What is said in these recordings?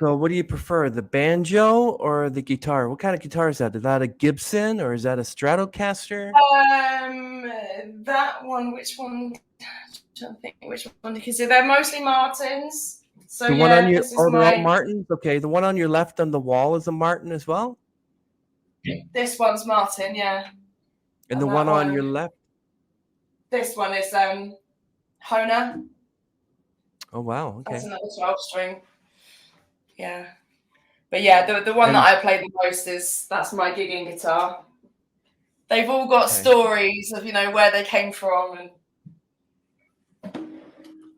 So what do you prefer, the banjo or the guitar? What kind of guitar is that? Is that a Gibson or is that a Stratocaster? That one, which one? I'm trying to think which one, because they're mostly Martins. So The one on yeah, your, this is oh, they're all my, Martins? Okay, the one on your left on the wall is a Martin as well? this one's Martin, yeah. And the And one that on your one, left? this one is Hona. Oh, wow, That's okay. another 12 string. Yeah. But yeah, the one that And, I play the most that's my gigging guitar. They've all got okay. stories of, where they came from. And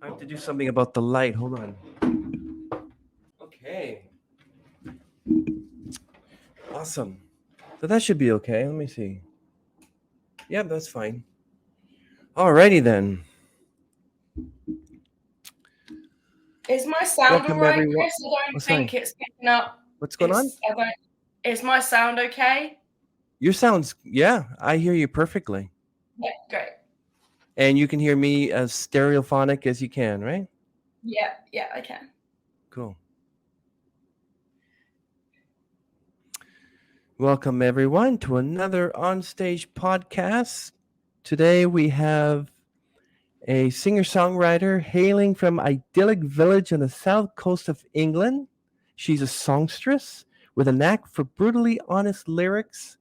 I have to do something about the light. Hold on. Okay. Awesome. So that should be okay. Let me see. Yep, that's fine. Alrighty then. is my sound all Welcome right, everyone. Chris? I Oh, don't sorry. think it's picking up. What's going on? Is my sound okay? Your sounds, yeah, I hear you perfectly. Yeah, great. And you can hear me as stereophonic as you can, right? Yeah, I can. Cool. Welcome everyone to another onstage podcast. Today we have a singer-songwriter hailing from idyllic village on the south coast of England. She's a songstress with a knack for brutally honest lyrics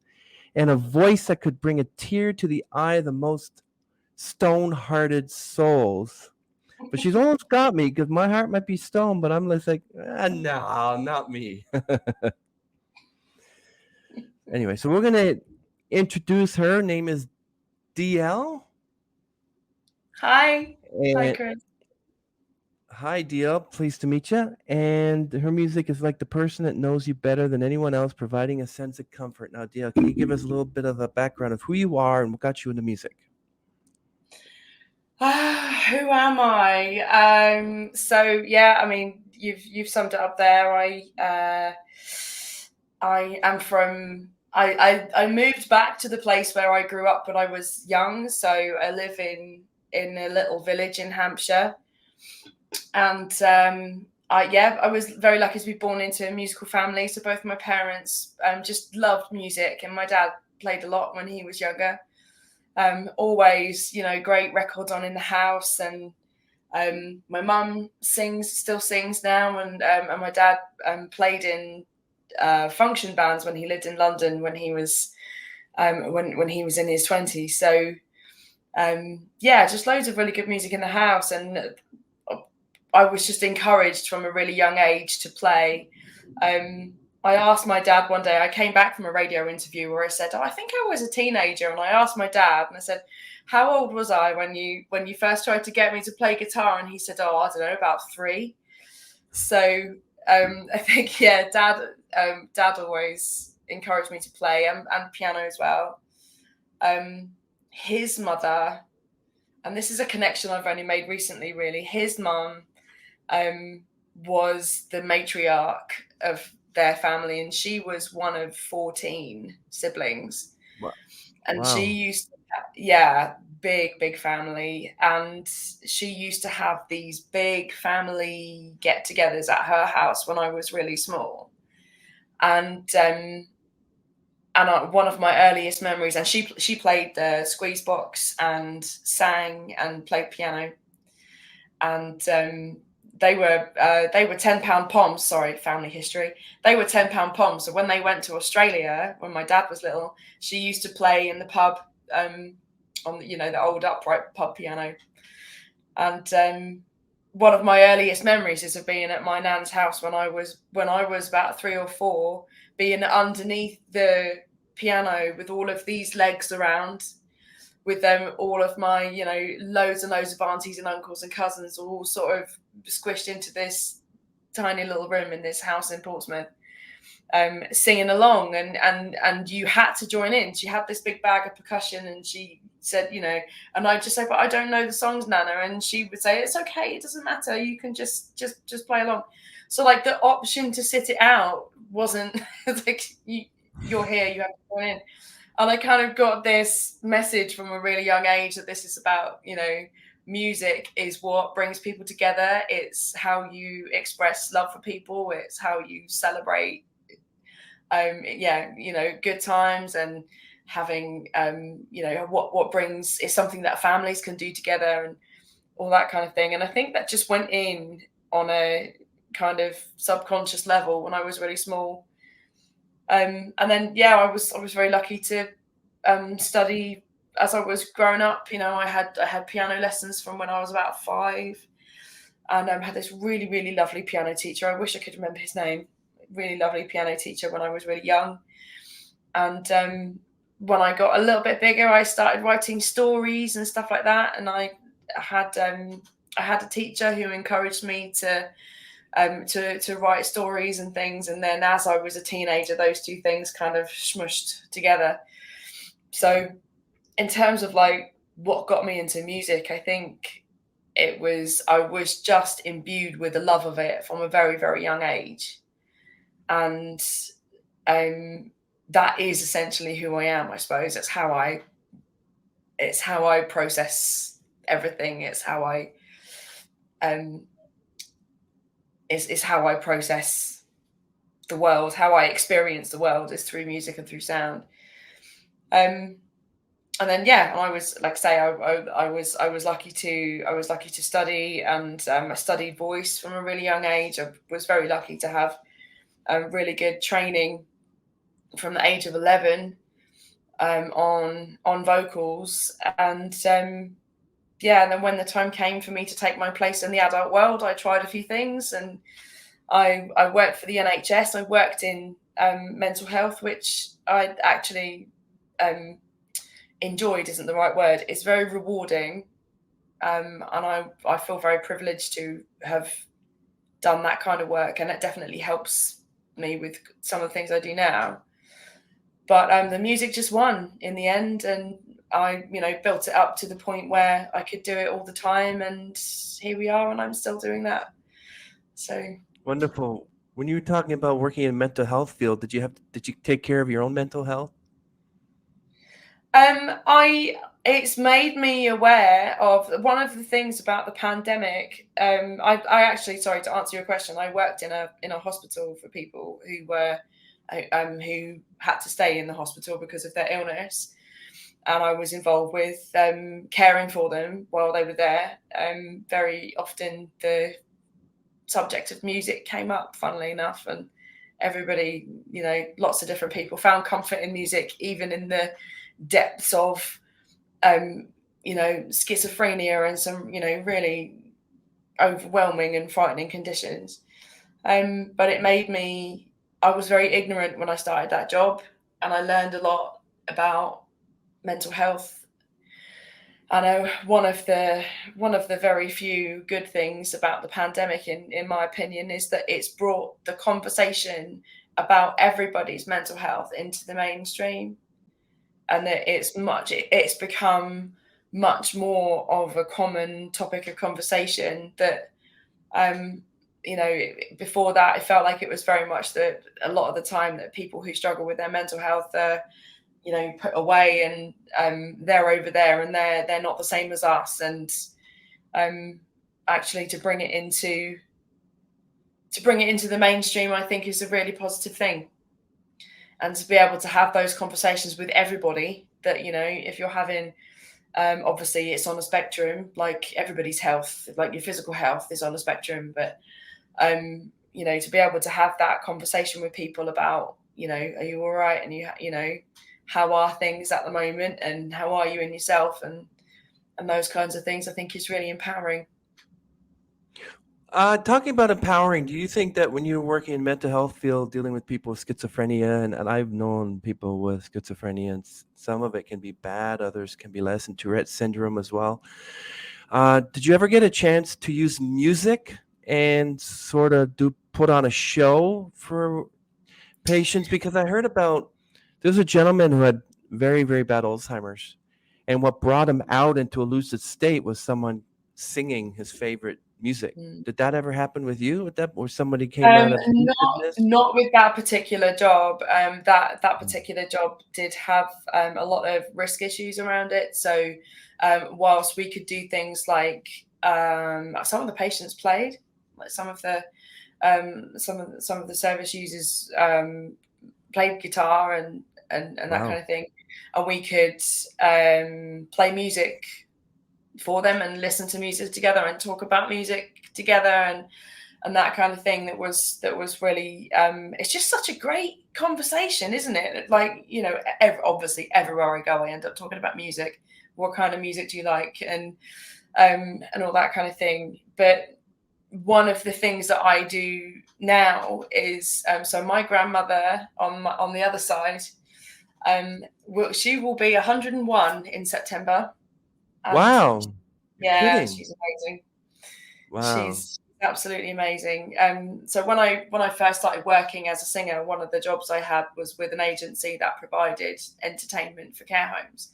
and a voice that could bring a tear to the eye of the most stone-hearted souls. But she's almost got me because my heart might be stone, but I'm just like, no, not me. Anyway, so we're going to introduce her. Her name is DiElle. Hi. Hi, And Chris. hi, DiElle. Pleased to meet you. And her music is like the person that knows you better than anyone else, providing a sense of comfort. Now, DiElle, can you give us a little bit of a background of who you are and what got you into music? Who am I? So yeah, I mean, you've summed it up there. I am from. I moved back to the place where I grew up when I was young. So I live in a little village in Hampshire, and I was very lucky to be born into a musical family. So both my parents just loved music, and my dad played a lot when he was younger. Always, great records on in the house, and my mum still sings now, and my dad played in function bands when he lived in London when he was when he was in his 20s. So just loads of really good music in the house, and I was just encouraged from a really young age to play. I asked my dad one day, I came back from a radio interview where I said, I think I was a teenager. And I asked my dad and I said, how old was I when you first tried to get me to play guitar? And he said, I don't know, about 3. So I think, dad always encouraged me to play and piano as well. His mother, and this is a connection I've only made recently, really, his mum was the matriarch of their family, and she was one of 14 siblings. Wow. And she used to, big family, and she used to have these big family get-togethers at her house when I was really small. And one of my earliest memories, and she played the squeeze box and sang and played piano, and they were £10 poms. Sorry, family history. They were £10 poms. So when they went to Australia, when my dad was little, she used to play in the pub on the old upright pub piano. And one of my earliest memories is of being at my nan's house when I was about 3 or 4, being underneath the piano with all of these legs around, with them, all of my, loads and loads of aunties and uncles and cousins all sort of squished into this tiny little room in this house in Portsmouth, singing along, and you had to join in. She had this big bag of percussion, and she said, and I'd just say, but I don't know the songs, Nana, and she would say, it's okay, it doesn't matter, you can just play along. So like the option to sit it out wasn't like you're here, you have to join in. And I kind of got this message from a really young age that this is about, music is what brings people together. It's how you express love for people. It's how you celebrate, good times, and having, what brings is something that families can do together and all that kind of thing. And I think that just went in on a kind of subconscious level when I was really small. And then, I was very lucky to study as I was growing up. I had piano lessons from when I was about 5, and had this really, really lovely piano teacher. I wish I could remember his name. Really lovely piano teacher when I was really young. And when I got a little bit bigger, I started writing stories and stuff like that. And I had a teacher who encouraged me to write stories and things. And then as I was a teenager, those two things kind of smushed together. So in terms of like what got me into music, I think I was just imbued with the love of it from a very, very young age. And that is essentially who I am, I suppose. It's how I process everything. It's how I process the world. How I experience the world is through music and through sound. And then I was, like I say, I was lucky to study, and I studied voice from a really young age. I was very lucky to have really good training from the age of 11 on vocals. And and then when the time came for me to take my place in the adult world, I tried a few things, and I worked for the NHS. I worked in mental health, which I actually enjoyed isn't the right word. It's very rewarding, and I feel very privileged to have done that kind of work, and it definitely helps me with some of the things I do now. But the music just won in the end, and I built it up to the point where I could do it all the time, and here we are, and I'm still doing that. So Wonderful. When you were talking about working in mental health field, did you take care of your own mental health? It's made me aware of one of the things about the pandemic. I actually, sorry, to answer your question, I worked in a hospital for people who were who had to stay in the hospital because of their illness, and I was involved with caring for them while they were there. Very often the subject of music came up, funnily enough, and everybody, lots of different people found comfort in music, even in the depths of schizophrenia and some really overwhelming and frightening conditions. But I was very ignorant when I started that job, and I learned a lot about mental health. I know one of the very few good things about the pandemic, in my opinion, is that it's brought the conversation about everybody's mental health into the mainstream, and that it's become much more of a common topic of conversation. That before that, it felt like it was very much that a lot of the time that people who struggle with their mental health are put away, and they're over there, and they're not the same as us. And actually to bring it into the mainstream, I think, is a really positive thing. And to be able to have those conversations with everybody, that if you're having obviously it's on a spectrum, like everybody's health, like your physical health is on a spectrum, but to be able to have that conversation with people about are you all right, and how are things at the moment, and how are you in yourself, and those kinds of things, I think is really empowering. Talking about empowering, do you think that when you're working in mental health field, dealing with people with schizophrenia, and I've known people with schizophrenia, and some of it can be bad, others can be less, and Tourette's syndrome as well. Did you ever get a chance to use music and sort of put on a show for patients? Because I heard there's a gentleman who had very, very bad Alzheimer's, and what brought him out into a lucid state was someone singing his favorite music. Mm. Did that ever happen with you? With that, or somebody came out of abusiveness? Not with that particular job. That Mm. particular job did have a lot of risk issues around it. So whilst we could do things like some of the patients played, like some of the service users played guitar and that kind Wow. of thing, and we could play music for them and listen to music together and talk about music together and that kind of thing. That was really it's just such a great conversation, isn't it? Like, you know, obviously everywhere I go I end up talking about music. What kind of music do you like, and all that kind of thing. But one of the things that I do now is so my grandmother on the other side, she will be 101 in September, and Wow. You're yeah, kidding. she's amazing. Wow. She's absolutely amazing. So when I first started working as a singer, one of the jobs I had was with an agency that provided entertainment for care homes.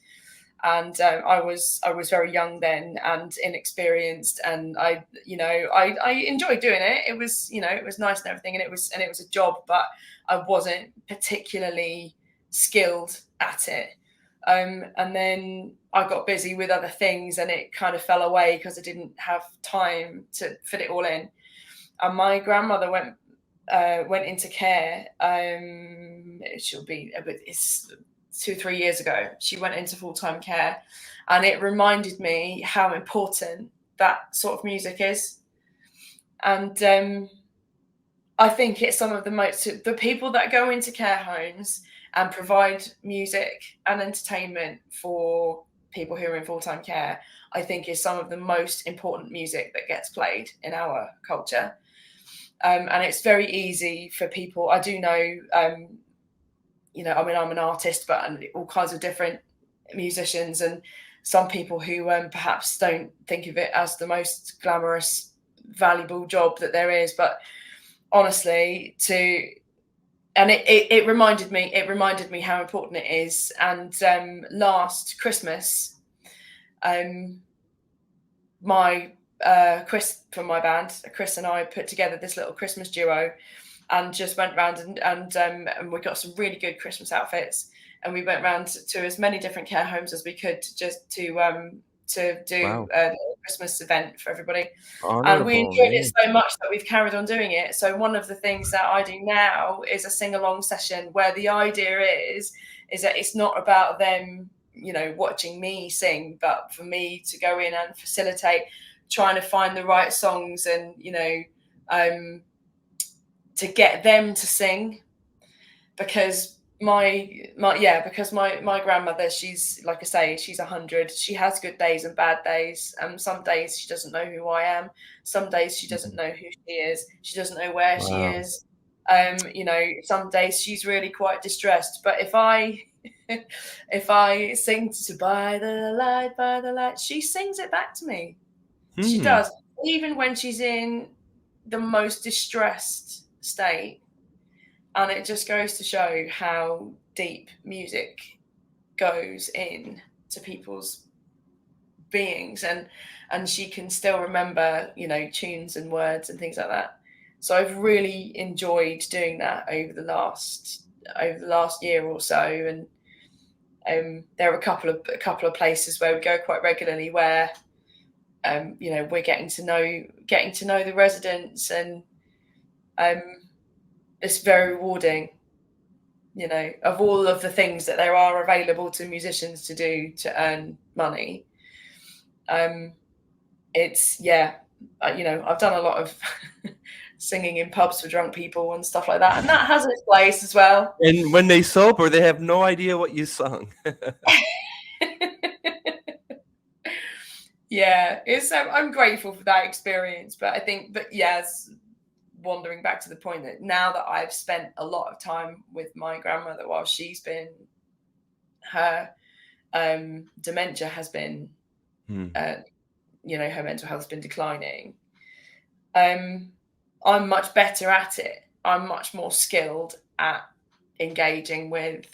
And I was very young then and inexperienced, and I enjoyed doing it. It was, you know, it was nice and everything, and it was a job, but I wasn't particularly skilled at it. And then I got busy with other things, and it kind of fell away because I didn't have time to fit it all in. And my grandmother went into care. It's 2-3 years ago. She went into full-time care, and it reminded me how important that sort of music is. And I think it's some of the people that go into care homes and provide music and entertainment for people who are in full-time care, I think is some of the most important music that gets played in our culture. And it's very easy for people. I do know, you know, I mean, I'm an artist, but all kinds of different musicians, and some people who perhaps don't think of it as the most glamorous, valuable job that there is. But honestly, it reminded me how important it is. And last Christmas, my Chris from my band, Chris and I put together this little Christmas duo, and just went round and we got some really good Christmas outfits, and we went round to as many different care homes as we could just to do Wow. a Christmas event for everybody. And we Honorable. enjoyed it Yeah. so much that we've carried on doing it. So one of the things that I do now is a sing-along session, where the idea is that it's not about them, you know, watching me sing, but for me to go in and facilitate, trying to find the right songs, and, you know, to get them to sing. Because my grandmother, she's, like I say, she's 100. She has good days and bad days. Some days she doesn't know who I am. Some days she doesn't know who she is. She doesn't know where she Wow. is. You know, some days she's really quite distressed. But if I if I sing to by the light, she sings it back to me. She Hmm. does, even when she's in the most distressed state. And it just goes to show how deep music goes in to people's beings, and she can still remember, you know, tunes and words and things like that. So I've really enjoyed doing that over the last year or so. And there are a couple of places where we go quite regularly, where you know, we're getting to know the residents, and it's very rewarding. You know, of all of the things that there are available to musicians to do to earn money, it's, yeah, you know, I've done a lot of singing in pubs for drunk people and stuff like that, and that has its place as well. And when they sober, they have no idea what you sung. Yeah, it's I'm grateful for that experience. But I think, but yes, wandering back to the point that now that I've spent a lot of time with my grandmother while she's been, her dementia has been, you know, her mental health has been declining. I'm much better at it. I'm much more skilled at engaging with,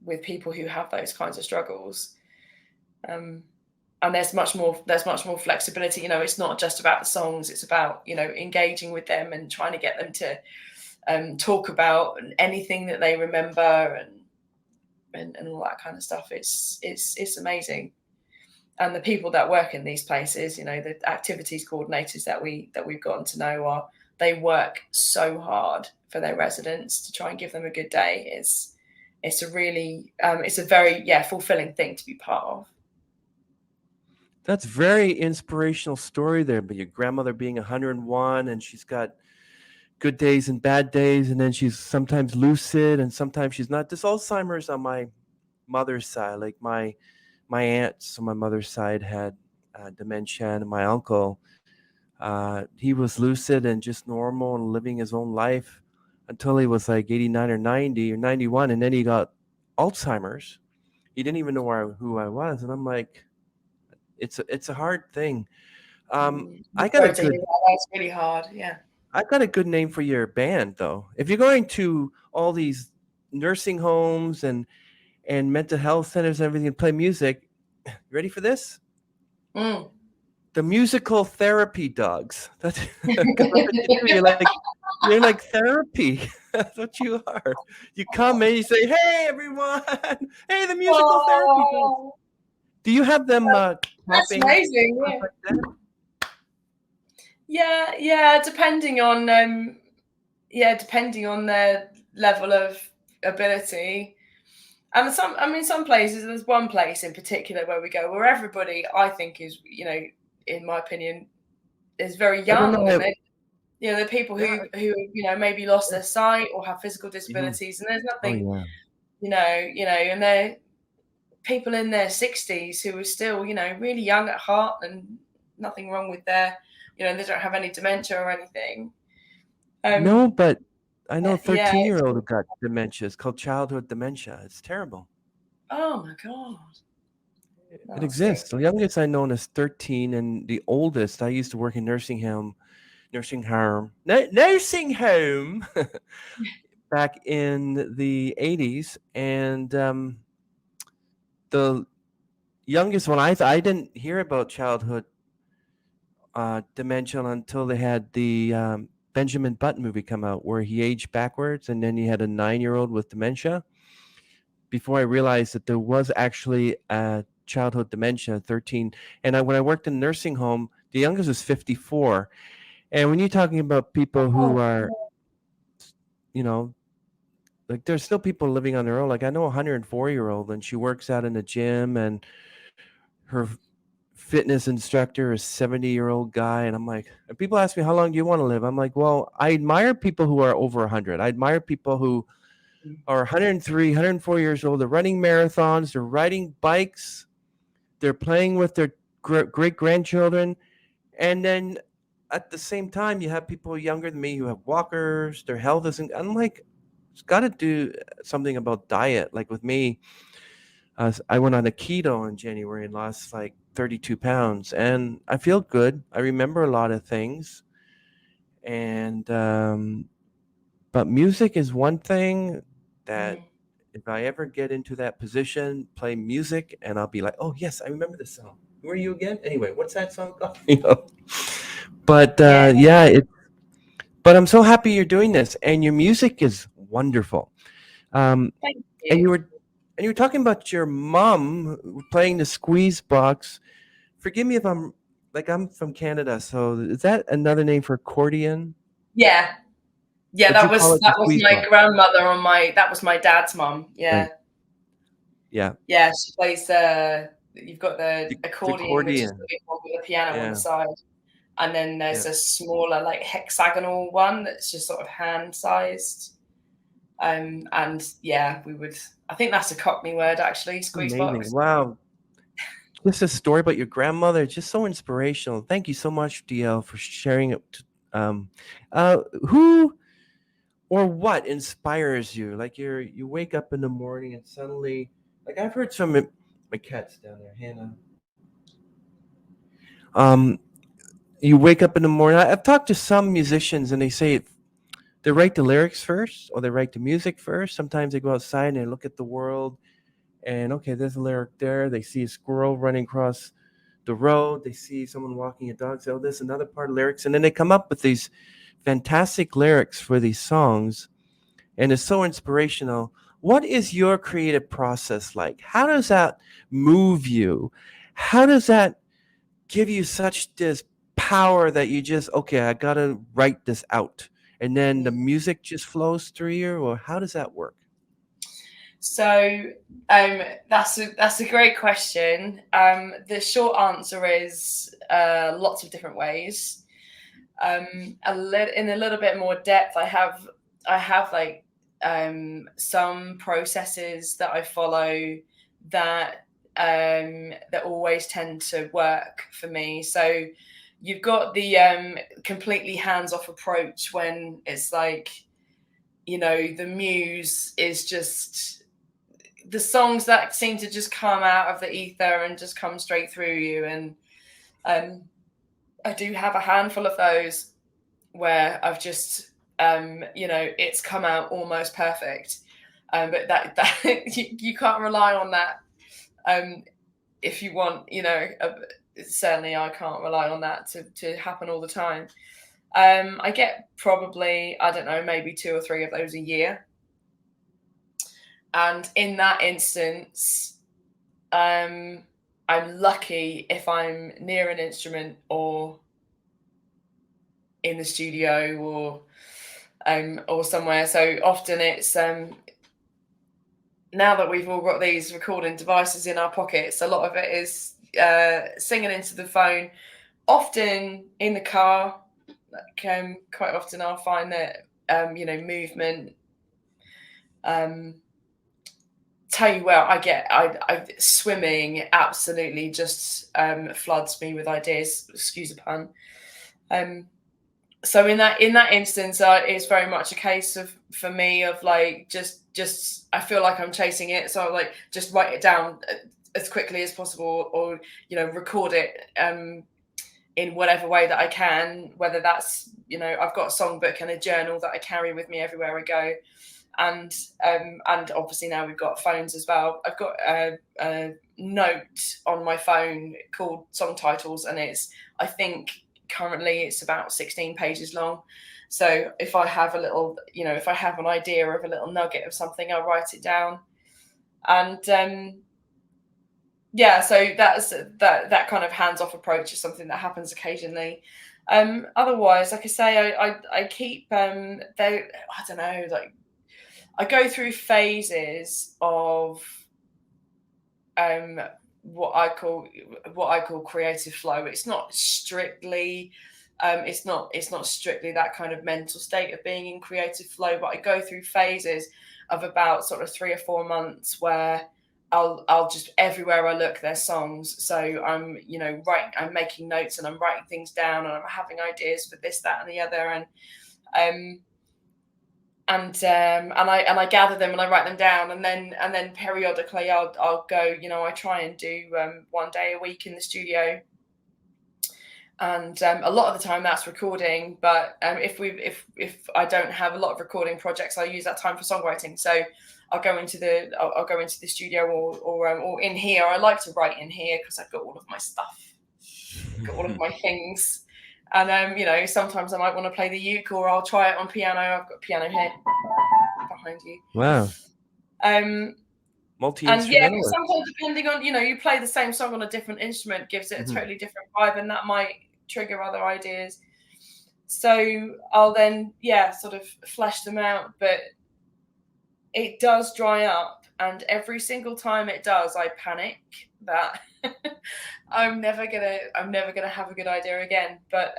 with people who have those kinds of struggles. and there's much more flexibility. It's not just about the songs, it's about engaging with them and trying to get them to talk about anything that they remember, and all that kind of stuff. It's amazing. And the people that work in these places, the activities coordinators that we've gotten to know, they work so hard for their residents to try and give them a good day. It's a really it's a very fulfilling thing to be part of. That's very inspirational story there. But your grandmother being 101, and she's got good days and bad days, and then she's sometimes lucid and sometimes she's not. This Alzheimer's on my mother's side, like my aunts on my mother's side had dementia, and my uncle, he was lucid and just normal and living his own life until he was like 89 or 90 or 91, and then he got Alzheimer's. He didn't even know who I was, and I'm like, it's a hard thing. I got a Sorry to hear good that. That's really hard. Yeah. I got a good name for your band, though. If you're going to all these nursing homes and mental health centers and everything and play music, you ready for this? Mm. The musical therapy dogs. That's what you do. You're like therapy. That's what you are. You come and you say, "Hey, everyone! Hey, the musical therapy dogs." Do you have them that's tapping? amazing. Yeah. Like that? Yeah, depending on their level of ability. And some places, there's one place in particular where we go where everybody, I think, is, in my opinion, is very young. And the people who maybe lost their sight or have physical disabilities, and there's nothing, Oh, and they're people in their 60s who are still, really young at heart, and nothing wrong with their, they don't have any dementia or anything. No, but I know a Yeah. 13-year-old who got dementia. It's called childhood dementia. It's terrible. Oh my God. It exists. The youngest I know is 13, and the oldest, I used to work in nursing home back in the 80s, and the youngest one, I didn't hear about childhood dementia until they had the Benjamin Button movie come out, where he aged backwards, and then he had a 9-year-old with dementia. Before I realized that there was actually childhood dementia, 13. And when I worked in a nursing home, the youngest was 54. And when you're talking about people who are, like, there's still people living on their own. Like, I know a 104-year-old, and she works out in the gym, and her fitness instructor is 70-year-old guy. And I'm like, and people ask me, how long do you want to live? I'm like, well, I admire people who are over 100. I admire people who are 103, 104 years old. They're running marathons. They're riding bikes. They're playing with their great grandchildren. And then at the same time, you have people younger than me who have walkers. Their health isn't. I'm like, it's got to do something about diet. Like with me, I went on a keto in January and lost like 32 pounds. And I feel good. I remember a lot of things. And, but music is one thing that if I ever get into that position, play music, and I'll be like, oh, yes, I remember this song. Who are you again? Anyway, what's that song called? But but I'm so happy you're doing this, and your music is wonderful. Thank you. And you were talking about your mom playing the squeeze box. Forgive me if I'm from Canada, so is that another name for accordion? Yeah. Yeah, But that was my grandmother that was my dad's mom. Yeah. Right. Yeah. Yeah, she plays you've got the accordion, which is the big one with the piano on the side. And then there's a smaller, like, hexagonal one that's just sort of hand-sized. And yeah, I think that's a Cockney word, actually, squeeze box. Wow. Just a story about your grandmother, just so inspirational. Thank you so much, DiElle, for sharing it. Who or what inspires you? Like you wake up in the morning and suddenly, like I've heard some, my cat's down there, Hannah. You wake up in the morning. I've talked to some musicians and they say they write the lyrics first or they write the music first. Sometimes they go outside and they look at the world and okay, there's a lyric there. They see a squirrel running across the road, they see someone walking a dog, say, oh, there's another part of lyrics, and then they come up with these fantastic lyrics for these songs, and it's so inspirational. What is your creative process like? How does that move you? How does that give you such this power that you just, okay, I gotta write this out, and then the music just flows through you, or how does that work? So that's a great question. The short answer is lots of different ways. In a little bit more depth, I have like some processes that I follow that always tend to work for me. So you've got the completely hands-off approach when it's like, the muse is just the songs that seem to just come out of the ether and just come straight through you. And I do have a handful of those where I've just, it's come out almost perfect. But that you can't rely on that. If you want, certainly I can't rely on that to happen all the time. I get probably, I don't know, maybe 2 or 3 of those a year. And in that instance, I'm lucky if I'm near an instrument or in the studio or somewhere. So often it's now that we've all got these recording devices in our pockets, a lot of it is singing into the phone, often in the car. Quite often I'll find that movement. Tell you where I swimming absolutely just floods me with ideas. Excuse the pun. So in that instance, it's very much a case of, for me, of like just I feel like I'm chasing it, so I like just write it down as quickly as possible, or record it in whatever way that I can. Whether that's I've got a songbook and a journal that I carry with me everywhere I go. And obviously now we've got phones as well. I've got a note on my phone called Song Titles, and I think currently it's about 16 pages long. So if I have a little, if I have an idea of a little nugget of something, I'll write it down. And so that kind of hands-off approach is something that happens occasionally. Otherwise, like I say, I keep I don't know, like, I go through phases of what I call creative flow. It's not strictly it's not strictly that kind of mental state of being in creative flow, but I go through phases of about sort of 3 or 4 months where I'll just, everywhere I look, there's songs. So I'm I'm making notes and I'm writing things down and I'm having ideas for this, that, and the other, and I gather them and I write them down, and then periodically I'll go. I try and do 1 day a week in the studio, and a lot of the time that's recording. But if I don't have a lot of recording projects, I use that time for songwriting. So I'll go into the studio or in here. I like to write in here because I've got all of my stuff, got all of my things. And sometimes I might want to play the uke, or I'll try it on piano. I've got a piano here behind you. Wow. Multi-instrumental. And sometimes depending on you play the same song on a different instrument gives it a totally different vibe, and that might trigger other ideas. So I'll then sort of flesh them out, but it does dry up, and every single time it does, I panic that I'm never gonna have a good idea again. But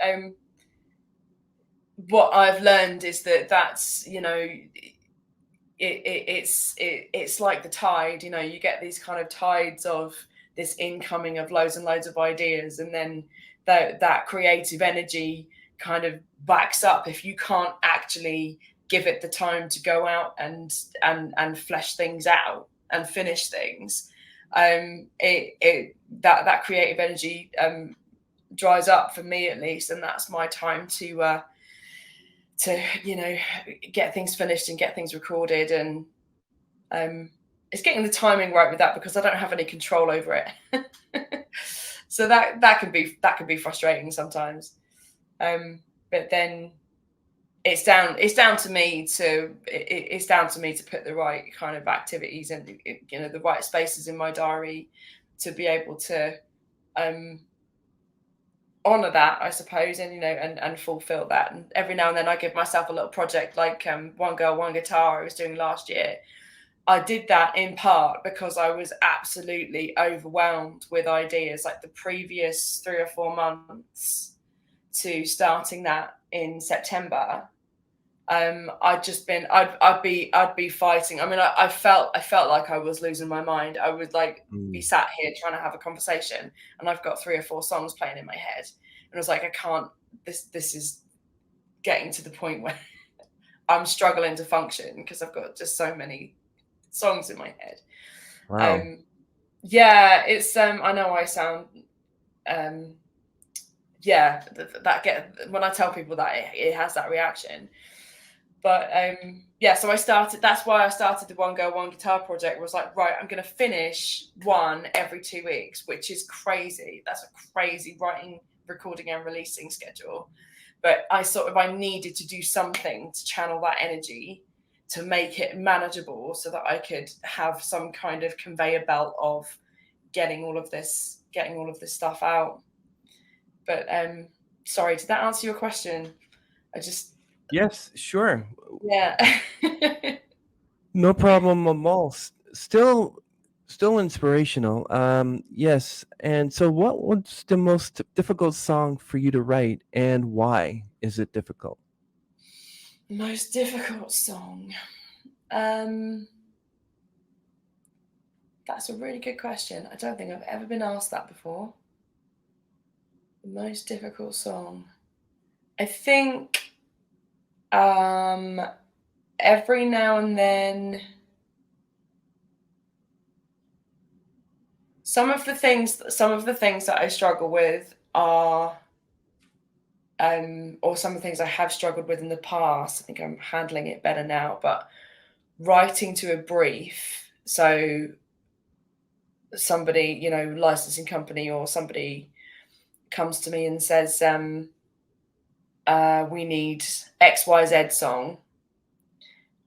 what I've learned is that's it's like the tide. You get these kind of tides of this incoming of loads and loads of ideas, and then that creative energy kind of backs up if you can't actually give it the time to go out and flesh things out and finish things. That creative energy dries up, for me at least, and that's my time to get things finished and get things recorded. And it's getting the timing right with that, because I don't have any control over it. So that can be frustrating sometimes. But then it's down to me to put the right kind of activities and the right spaces in my diary to be able to honor that, I suppose, and and fulfill that. And every now and then I give myself a little project like One Girl, One Guitar I was doing last year. I did that in part because I was absolutely overwhelmed with ideas, like the previous 3 or 4 months to starting that in September. I'd be fighting. I mean, I felt like I was losing my mind. I would be sat here trying to have a conversation, and I've got 3 or 4 songs playing in my head, and I was like, I can't. This is getting to the point where I'm struggling to function because I've got just so many songs in my head. Wow. Yeah, it's I know I sound yeah, when I tell people that it has that reaction. But yeah, so that's why I started the One Girl, One Guitar project. Was like, right, I'm going to finish one every 2 weeks, which is crazy. That's a crazy writing, recording and releasing schedule. But I needed to do something to channel that energy to make it manageable so that I could have some kind of conveyor belt of getting all of this stuff out. But sorry, did that answer your question? Yes, sure. Yeah. No problem at all. Still inspirational. Yes. And so, what was the most difficult song for you to write, and why is it difficult? Most difficult song. That's a really good question. I don't think I've ever been asked that before. The most difficult song. I think every now and then some of the things that I struggle with are or some of the things I have struggled with in the past. I think I'm handling it better now, but writing to a brief. So somebody, licensing company or somebody comes to me and says, we need XYZ song.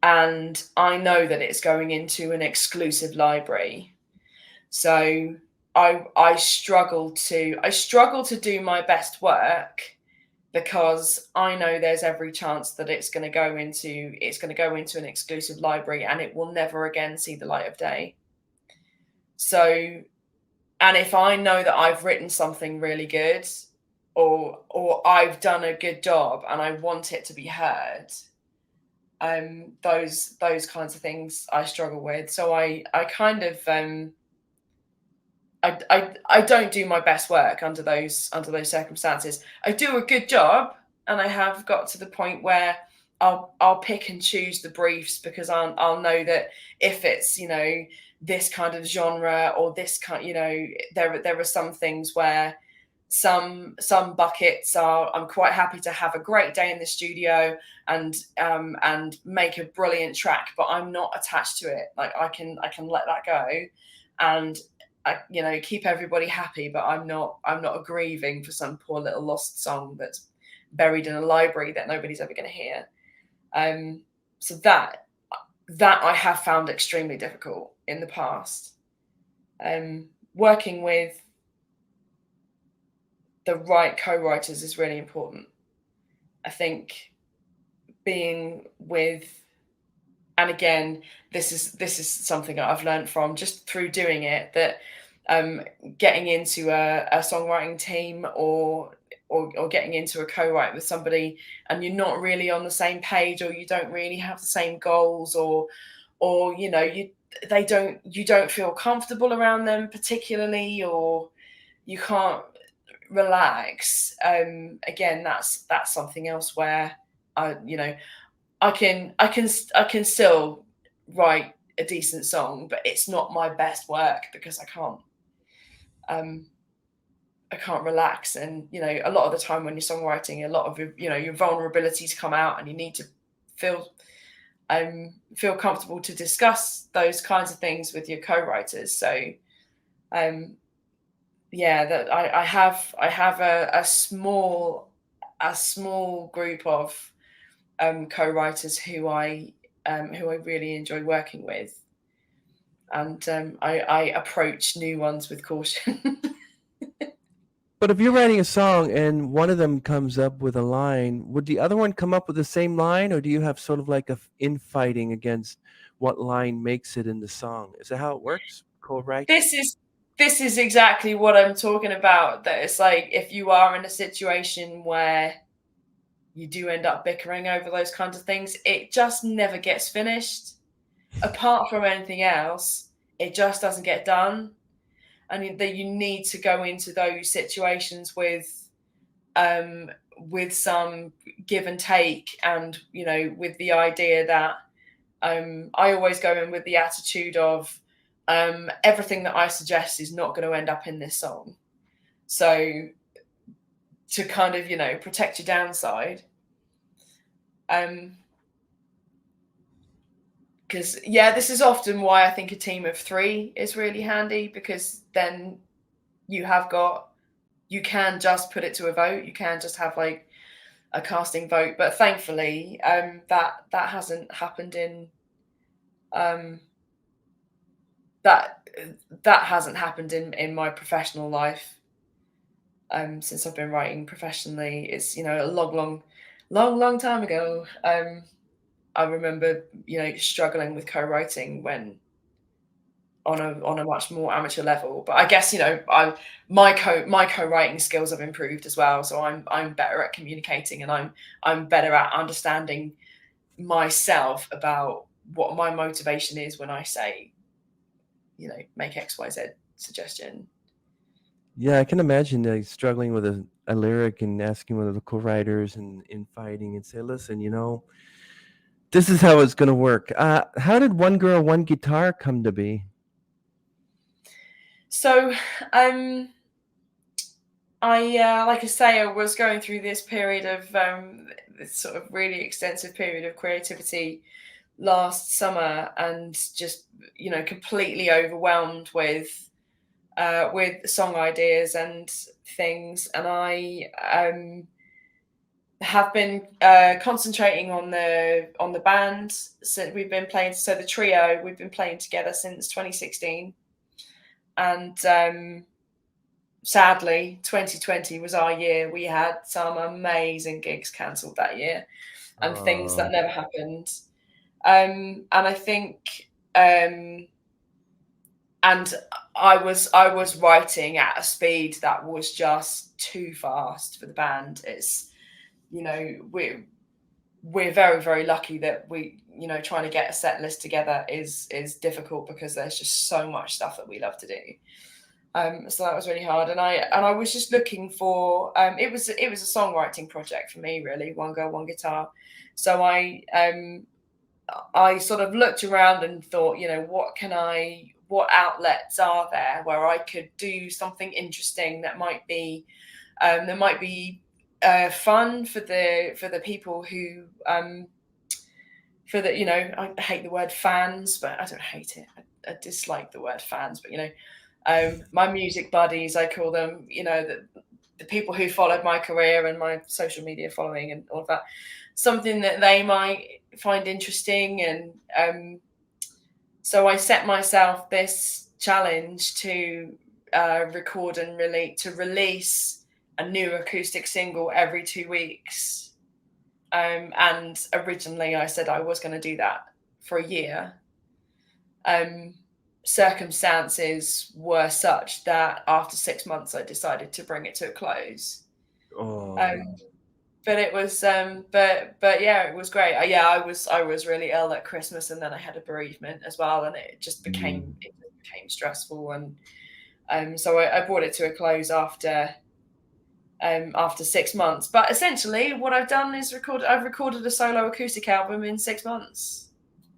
And I know that it's going into an exclusive library. So I struggle to do my best work because I know there's every chance that it's going to go into an exclusive library and it will never again see the light of day. So, and if I know that I've written something really good or I've done a good job and I want it to be heard, those kinds of things I struggle with. So I kind of I don't do my best work under those circumstances. I do a good job, and I have got to the point where I'll pick and choose the briefs because I'll know that if it's this kind of genre or this kind, there are some things where some buckets are I'm quite happy to have a great day in the studio and make a brilliant track, but I'm not attached to it. Like I can let that go and keep everybody happy, but I'm not grieving for some poor little lost song that's buried in a library that nobody's ever going to hear. So that I have found extremely difficult in the past. Working with the right co-writers is really important. I think being with, and again, this is something that I've learned from just through doing it, that getting into a songwriting team or getting into a co-write with somebody and you're not really on the same page, or you don't really have the same goals, or you don't feel comfortable around them particularly, or you can't relax. Again, that's something else where I can still write a decent song, but it's not my best work because I can't relax. And a lot of the time when you're songwriting, a lot of your vulnerabilities come out, and you need to feel comfortable to discuss those kinds of things with your co-writers. So yeah, that I have a small group of co-writers who I really enjoy working with, and I approach new ones with caution. But if you're writing a song and one of them comes up with a line, would the other one come up with the same line, or do you have sort of like a infighting against what line makes it in the song? Is that how it works? Co-writing? this is this is exactly what I'm talking about. That it's like if you are in a situation where you do end up bickering over those kinds of things, it just never gets finished. Apart from anything else, it just doesn't get done. And that you need to go into those situations with some give and take, and with the idea that I always go in with the attitude of everything that I suggest is not going to end up in this song. So to kind of protect your downside, because this is often why I think a team of 3 is really handy, because then you can just put it to a vote. You can just have like a casting vote. But thankfully, that hasn't happened in that hasn't happened in my professional life. Since I've been writing professionally, it's a long time ago. I remember struggling with co-writing when on a much more amateur level. But I guess my co-writing skills have improved as well. So I'm better at communicating, and I'm better at understanding myself about what my motivation is when I say make XYZ suggestion. Yeah, I can imagine struggling with a lyric and asking one of the co-writers and infighting and say, listen, this is how it's going to work. How did One Girl, One Guitar come to be? So, I like I say, I was going through this period of this sort of really extensive period of creativity last summer, and just completely overwhelmed with song ideas and things. And I have been concentrating on the band. So we've been playing. So the trio, we've been playing together since 2016, and sadly, 2020 was our year. We had some amazing gigs cancelled that year, and things that never happened. And I think, and I was writing at a speed that was just too fast for the band. It's we're very, very lucky that we trying to get a set list together is difficult, because there's just so much stuff that we love to do. So that was really hard, and I was just looking for it was a songwriting project for me, really. One girl, one guitar. So I sort of looked around and thought, what outlets are there where I could do something interesting that might be fun for the people who for the I hate the word fans, but I don't hate it. I dislike the word fans, but my music buddies, I call them, the people who followed my career and my social media following and all of that, something that they might find interesting. And so I set myself this challenge to record and release a new acoustic single every 2 weeks. And originally I said I was going to do that for a year. Circumstances were such that after 6 months I decided to bring it to a close. But it was but yeah, it was great. I was really ill at Christmas, and then I had a bereavement as well, and it just became stressful. And so I brought it to a close after 6 months. But essentially what I've done is I've recorded a solo acoustic album in 6 months.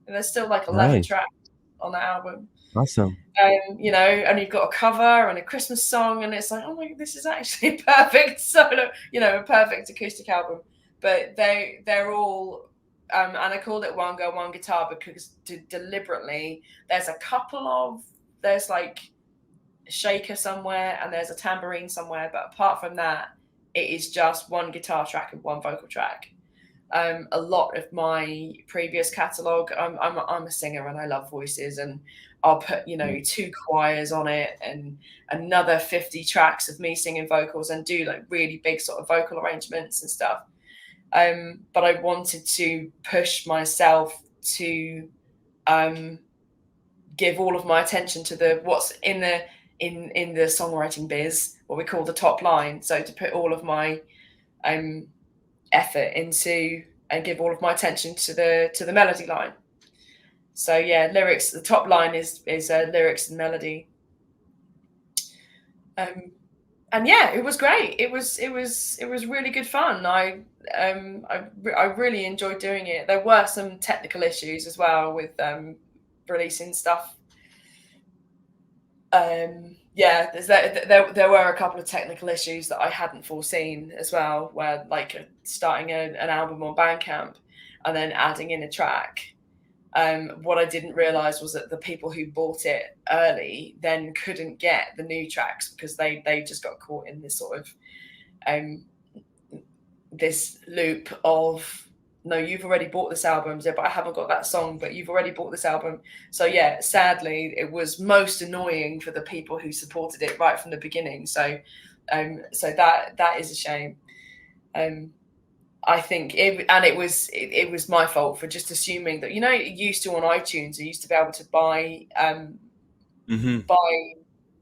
And there's still like 11 Nice. tracks on the album. Awesome. And you've got a cover and a Christmas song, and it's like, oh my God, this is actually perfect solo, a perfect acoustic album. But they're all, and I called it One Girl, One Guitar because deliberately there's like shaker somewhere and there's a tambourine somewhere, but apart from that, it is just one guitar track and one vocal track. A lot of my previous catalogue, I'm a singer and I love voices, and I'll put 2 choirs on it and another 50 tracks of me singing vocals and do like really big sort of vocal arrangements and stuff. But I wanted to push myself to give all of my attention to what's in the songwriting biz, what we call the top line. So to put all of my effort into and give all of my attention to the melody line. So yeah, lyrics. The top line is lyrics and melody. And yeah, it was great. It was really good fun. I really enjoyed doing it. There were some technical issues as well with releasing stuff. Yeah, there were a couple of technical issues that I hadn't foreseen as well, where like starting an album on Bandcamp and then adding in a track. What I didn't realize was that the people who bought it early then couldn't get the new tracks because they just got caught in this sort of this loop of, no, you've already bought this album, but I haven't got that song, but you've already bought this album. So yeah, sadly, it was most annoying for the people who supported it right from the beginning. So that is a shame. I think it was my fault for just assuming that, it used to on iTunes, you used to be able to buy a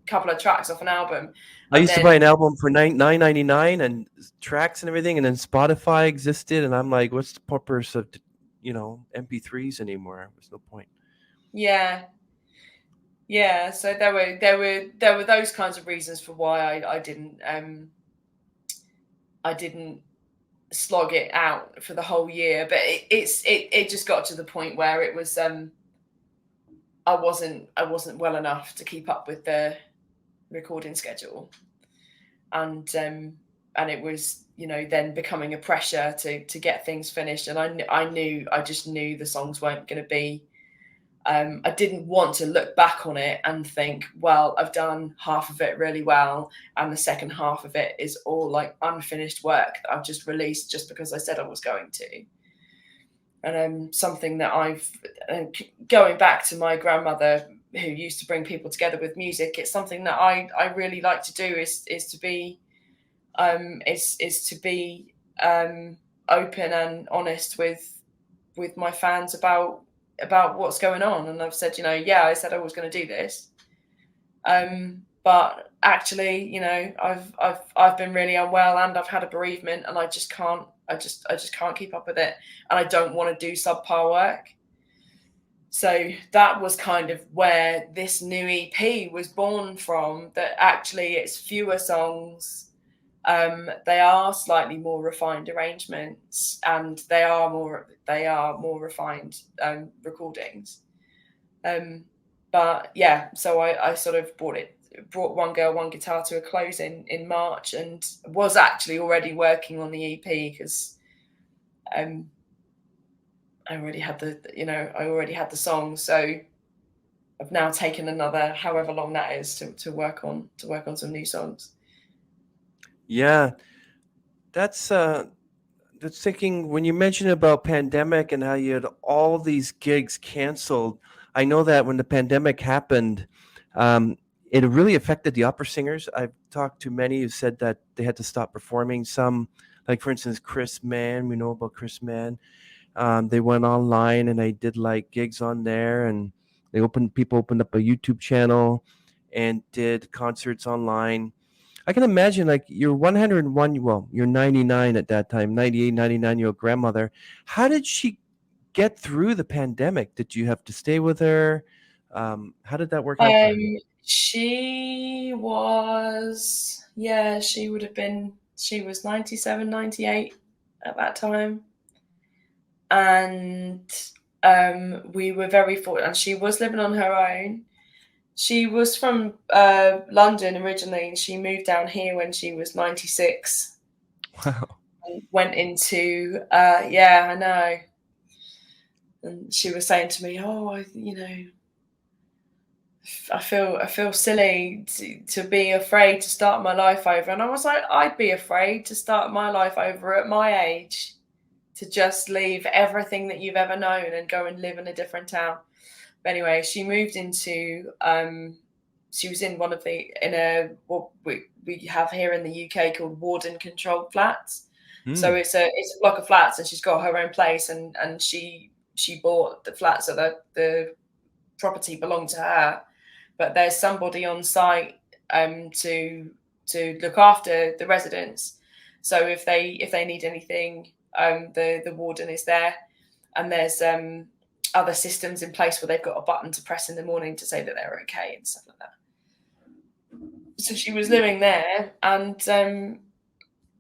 couple of tracks off an album. I used to buy an album for $9.99 and tracks and everything, and then Spotify existed, and I'm like, what's the purpose of MP3s anymore? There's no point. Yeah. So there were those kinds of reasons for why I didn't slog it out for the whole year, but it just got to the point where it was I wasn't well enough to keep up with the recording schedule, and it was then becoming a pressure to get things finished, and I just knew the songs weren't going to be I didn't want to look back on it and think, well, I've done half of it really well and the second half of it is all like unfinished work that I've just released just because I said I was going to. And something that going back to my grandmother, who used to bring people together with music, it's something that I really like to do is to be open and honest with my fans about what's going on. And I've said, I said I was going to do this, but actually, I've been really unwell and I've had a bereavement, and I just can't keep up with it, and I don't want to do subpar work. So that was kind of where this new EP was born from, that actually it's fewer songs. They are slightly more refined arrangements, and they are more refined recordings. But yeah, so I sort of brought One Girl, One Guitar to a close in March, and was actually already working on the EP because I already had the song. So I've now taken another however long that is to work on some new songs. Yeah, that's thinking when you mentioned about pandemic and how you had all these gigs canceled. I know that when the pandemic happened, it really affected the opera singers. I've talked to many who said that they had to stop performing. Some, like for instance, Chris Mann. We know about Chris Mann. They went online and they did like gigs on there, and people opened up a YouTube channel and did concerts online. I can imagine, like, you're 101, well, you're 99 at that time, 98, 99-year-old grandmother. How did she get through the pandemic? Did you have to stay with her? How did that work out for you? She was 97, 98 at that time. And we were very fortunate, and she was living on her own. She was from London originally, and she moved down here when she was 96. Wow. And went into, I know. And she was saying to me, I feel silly to be afraid to start my life over. And I was like, I'd be afraid to start my life over at my age, to just leave everything that you've ever known and go and live in a different town. But anyway, she moved into she was in what we have here in the UK called warden controlled flats. So Hmm. it's a block of flats, and she's got her own place, and she bought the flat, so the property belonged to her. But there's somebody on site to look after the residents. So if they need anything, the warden is there, and there's other systems in place where they've got a button to press in the morning to say that they're okay and stuff like that. So she was living there and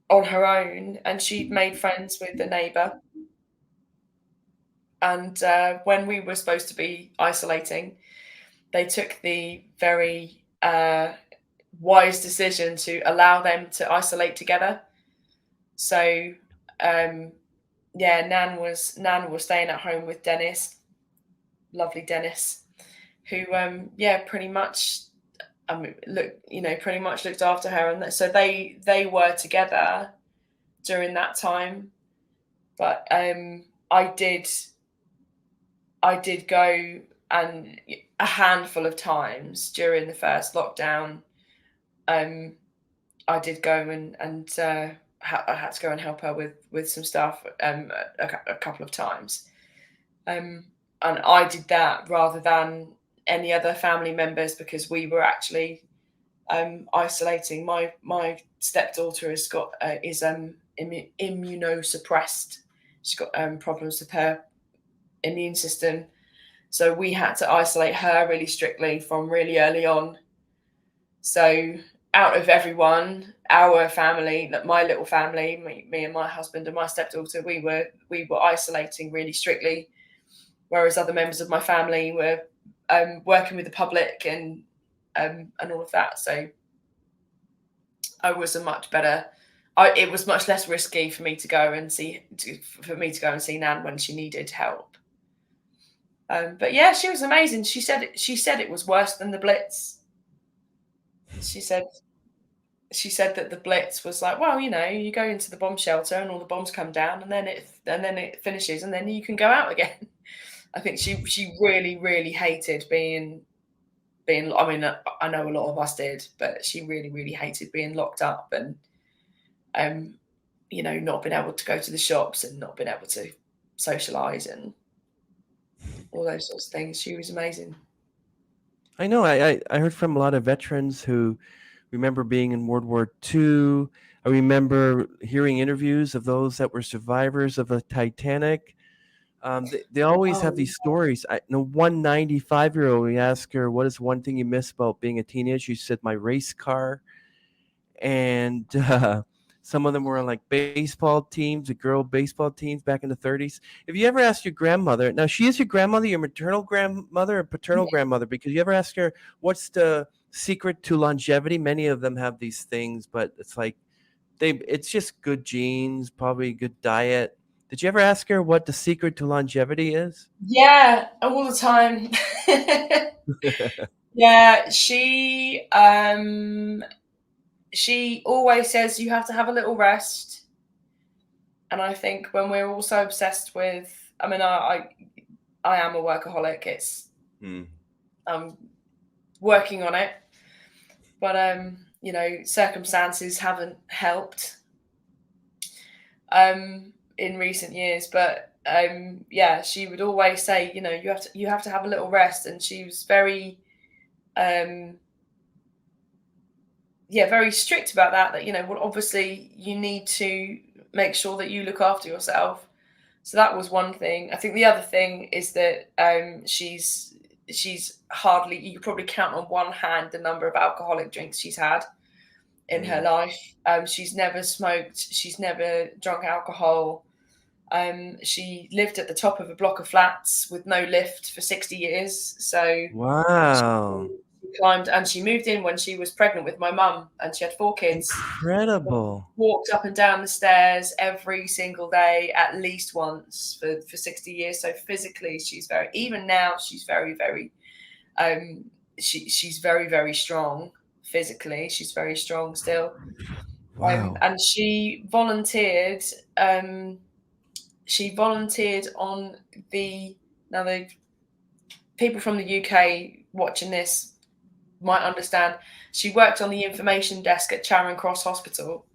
on her own, and she'd made friends with the neighbour. And when we were supposed to be isolating, they took the very wise decision to allow them to isolate together. So Nan was staying at home with Dennis, lovely Dennis, who pretty much pretty much looked after her, and so they were together during that time. But I did go, and a handful of times during the first lockdown, I did go and I had to go and help her with some stuff a couple of times, and I did that rather than any other family members, because we were actually isolating. My stepdaughter is immunosuppressed. She's got problems with her immune system, so we had to isolate her really strictly from really early on. So out of everyone, our family, my little family, me and my husband and my stepdaughter, we were isolating really strictly, whereas other members of my family were working with the public and all of that. So I was it was much less risky for me to go and see Nan when she needed help. But yeah, she was amazing. She said it was worse than the Blitz. She said that the Blitz was like, well, you go into the bomb shelter and all the bombs come down, and then it finishes, and then you can go out again. I think she really, really hated being. I mean, I know a lot of us did, but she really, really hated being locked up and, not being able to go to the shops and not being able to socialise and all those sorts of things. She was amazing. I know. I heard from a lot of veterans who remember being in World War II. I remember hearing interviews of those that were survivors of the Titanic. They always have these stories. One 95-year-old, we asked her, what is one thing you miss about being a teenager? She said, my race car. And some of them were on like baseball teams, the girl baseball teams back in the 30s. If you ever ask your grandmother, now she is your grandmother, your maternal grandmother or paternal grandmother, because you ever ask her, what's the secret to longevity? Many of them have these things, but it's like, it's just good genes, probably good diet. Did you ever ask her what the secret to longevity is? Yeah, all the time. Yeah, she always says you have to have a little rest. And I think when we're all so obsessed with, I mean, I am a workaholic. I'm working on it, but circumstances haven't helped in recent years. But she would always say, you have to have a little rest, and she was very very strict about that. Well, obviously you need to make sure that you look after yourself. So that was one thing. I think the other thing is that she's hardly, you could probably count on one hand the number of alcoholic drinks she's had in her life. She's never smoked. She's never drunk alcohol. She lived at the top of a block of flats with no lift for 60 years. So Wow. she climbed, and she moved in when she was pregnant with my mum, and she had 4 kids. Incredible. Walked up and down the stairs every single day at least once for 60 years. So physically, even now, she's very, very she's very, very strong physically. She's very strong still. Wow. And she volunteered. She volunteered on the people from the UK watching this might understand. She worked on the information desk at Charing Cross Hospital,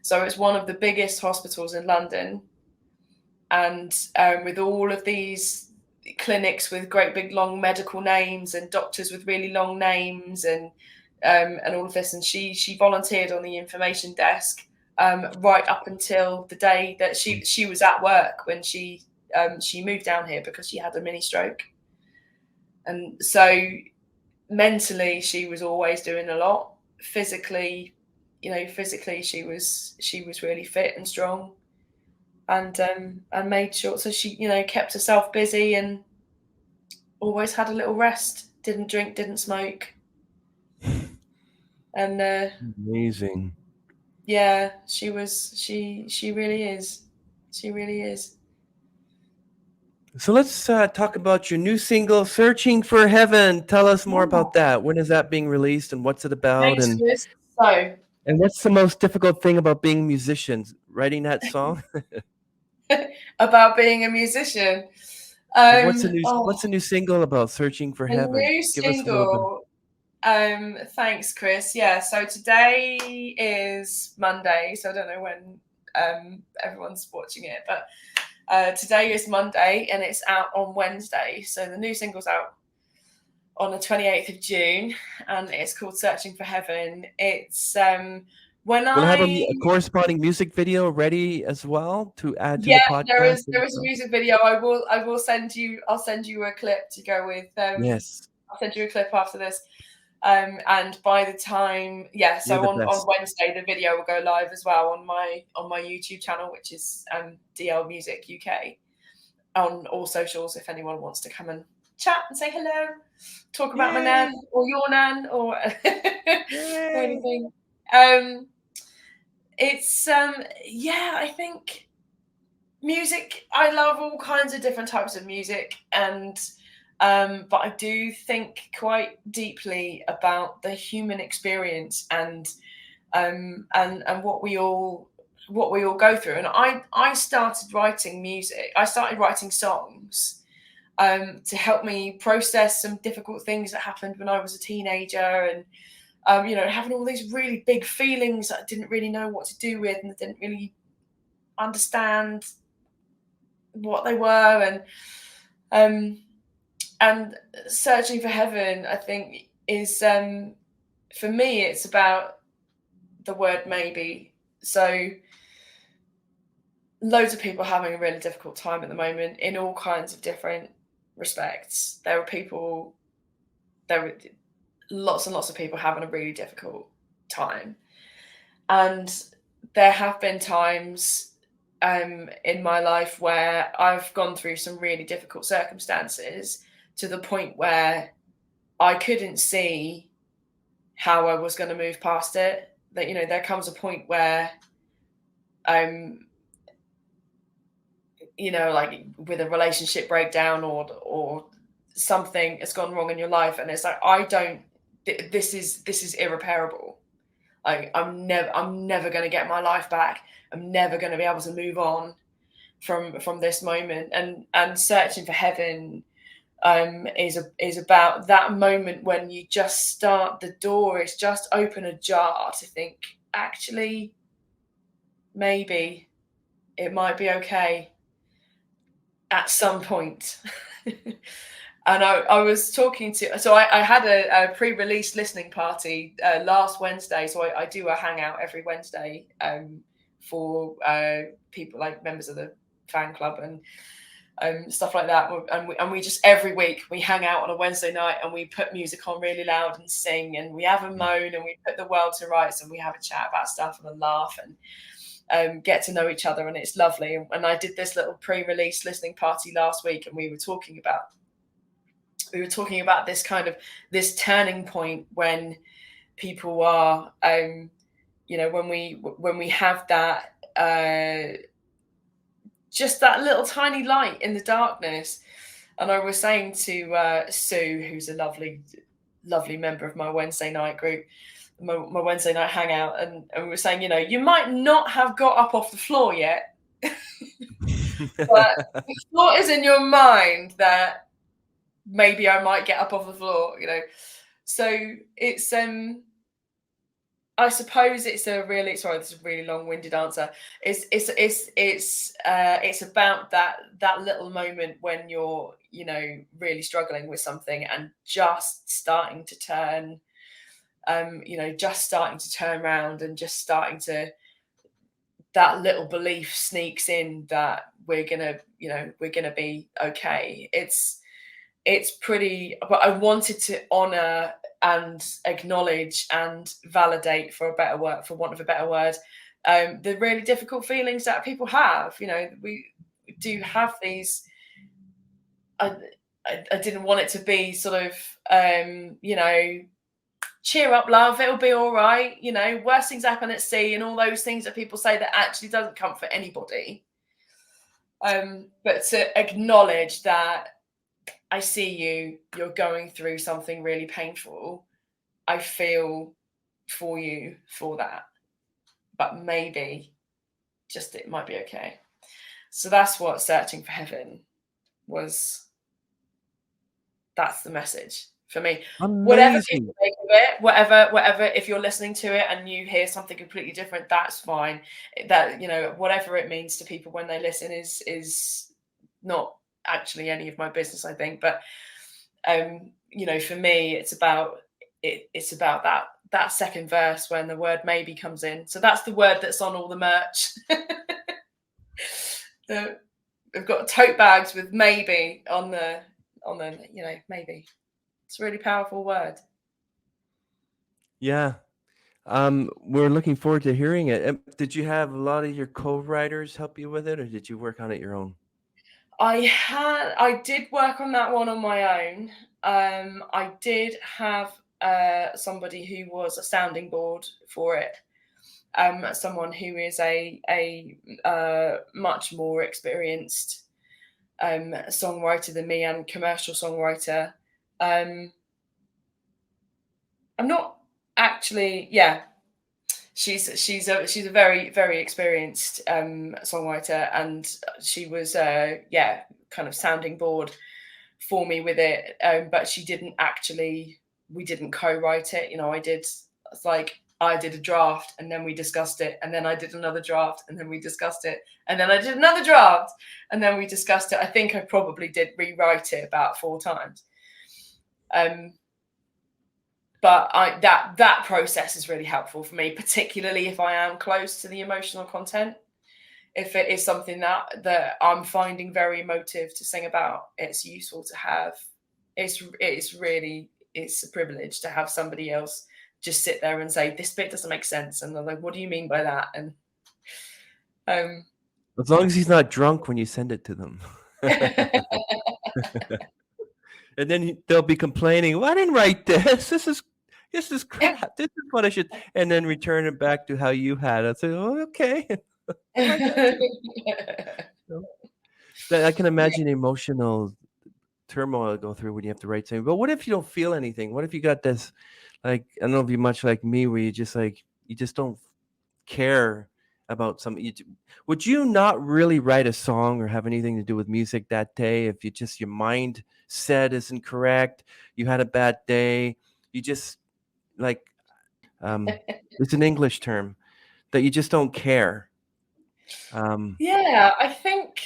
so it's one of the biggest hospitals in London, and with all of these clinics with great big long medical names and doctors with really long names and all of this, and she volunteered on the information desk right up until the day that she was at work when she moved down here because she had a mini stroke, and so mentally she was always doing a lot. Physically, she was really fit and strong, and made sure, so she kept herself busy and always had a little rest. Didn't drink, didn't smoke, and Amazing. yeah, she really is. She really is. So let's talk about your new single, "Searching for Heaven." Tell us more about that. When is that being released, and what's it about? Thanks, Chris. So, And what's the most difficult thing about being musicians? Writing that song? about being a musician. What's the new single about, "Searching for A Heaven"? new Give us a little bit. single. Thanks, Chris. Yeah, so today is Monday, so I don't know when everyone's watching it, but today is Monday and it's out on Wednesday. So the new single's out on the 28th of June and it's called Searching for Heaven. It's when Will I have I a corresponding music video ready as well to add to the yeah, podcast? there is a music video. I'll send you a clip to go with. Yes, I'll send you a clip after this. And by the time, you're so the on best. Wednesday the video will go live as well on my YouTube channel, which is DiElle Music UK, on all socials if anyone wants to come and chat and say hello, talk about my nan or your nan or or anything. It's I think music, I love all kinds of different types of music, and but I do think quite deeply about the human experience and what we all go through. And I started writing music. I started writing songs to help me process some difficult things that happened when I was a teenager, and having all these really big feelings that I didn't really know what to do with, and I didn't really understand what they were, and Searching for Heaven, I think, is for me it's about the word maybe. So loads of people having a really difficult time at the moment in all kinds of different respects. There are lots and lots of people having a really difficult time, and there have been times in my life where I've gone through some really difficult circumstances to the point where I couldn't see how I was going to move past it. That, there comes a point where like with a relationship breakdown or something has gone wrong in your life, and it's like, this is irreparable. I'm never going to get my life back. I'm never going to be able to move on from this moment. And Searching for Heaven is about that moment when you just start, the door is just open ajar to think, actually, maybe it might be okay at some point. And I was talking to, so I had a pre-release listening party last Wednesday. So I do a hangout every Wednesday for people, like members of the fan club and stuff like that. And we just, every week we hang out on a Wednesday night and we put music on really loud and sing, and we have a moan and we put the world to rights and we have a chat about stuff and a laugh and get to know each other, and it's lovely. And I did this little pre-release listening party last week, and we were talking about this kind of this turning point when people are when we have that just that little tiny light in the darkness. And I was saying to Sue, who's a lovely lovely member of my Wednesday night group, my Wednesday night hangout, and we were saying, you might not have got up off the floor yet, but the thought is in your mind that maybe I might get up off the floor, So it's I suppose it's a really, sorry, this is a really long-winded answer. It's about that little moment when you're, really struggling with something and just starting to turn, just starting to turn around, and just starting to, that little belief sneaks in that we're gonna be okay. It's pretty, but I wanted to honor and acknowledge and validate, for want of a better word, the really difficult feelings that people have. We do have these. I didn't want it to be sort of, cheer up, love, it'll be all right. Worst things happen at sea, and all those things that people say that actually doesn't comfort anybody. But to acknowledge that I see you're going through something really painful. I feel for you for that, but maybe just it might be okay. So that's what Searching for Heaven was. That's the message for me. Amazing. Whatever you make of it, whatever, if you're listening to it and you hear something completely different, that's fine. That, whatever it means to people when they listen is not actually any of my business, I think. But for me, it's about that second verse when the word maybe comes in. So that's the word that's on all the merch. We've got tote bags with maybe on the maybe. It's a really powerful word. Yeah. We're looking forward to hearing it. Did you have a lot of your co-writers help you with it, or did you work on it your own? I did work on that one on my own. I did have somebody who was a sounding board for it. Someone who is a much more experienced songwriter than me, and commercial songwriter. I'm not actually, yeah. She's a very, very experienced songwriter, and she was kind of sounding board for me with it. But she didn't actually. We didn't co-write it. I did a draft, and then we discussed it, and then I did another draft, and then we discussed it, and then I did another draft, and then we discussed it. I think I probably did rewrite it about 4 times. But that process is really helpful for me, particularly if I am close to the emotional content. If it is something that I'm finding very emotive to sing about, it's useful to have. It's a privilege to have somebody else just sit there and say, this bit doesn't make sense. And they're like, what do you mean by that? And as long as he's not drunk when you send it to them. And then they'll be complaining, well, I didn't write this. This is crap. This is what I should, and then return it back to how you had it. So, okay. I can imagine emotional turmoil go through when you have to write something. But what if you don't feel anything? What if you got this, like, I don't know if you're much like me, where you just don't care about something. Would you not really write a song or have anything to do with music that day if your mind set isn't correct, you had a bad day, you just it's an English term that you just don't care? Yeah, I think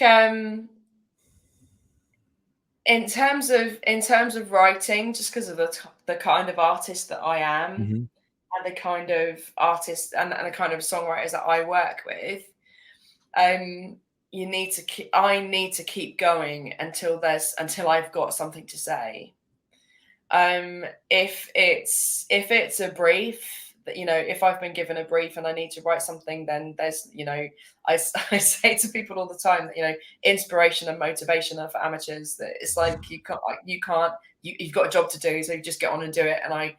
in terms of writing, just because of the kind of artist that I am, mm-hmm. and the kind of artist and the kind of songwriters that I work with, I need to keep going until I've got something to say. If it's a brief, that, if I've been given a brief and I need to write something, then there's, I say to people all the time that, inspiration and motivation are for amateurs. That it's like you've got a job to do, so you just get on and do it. And I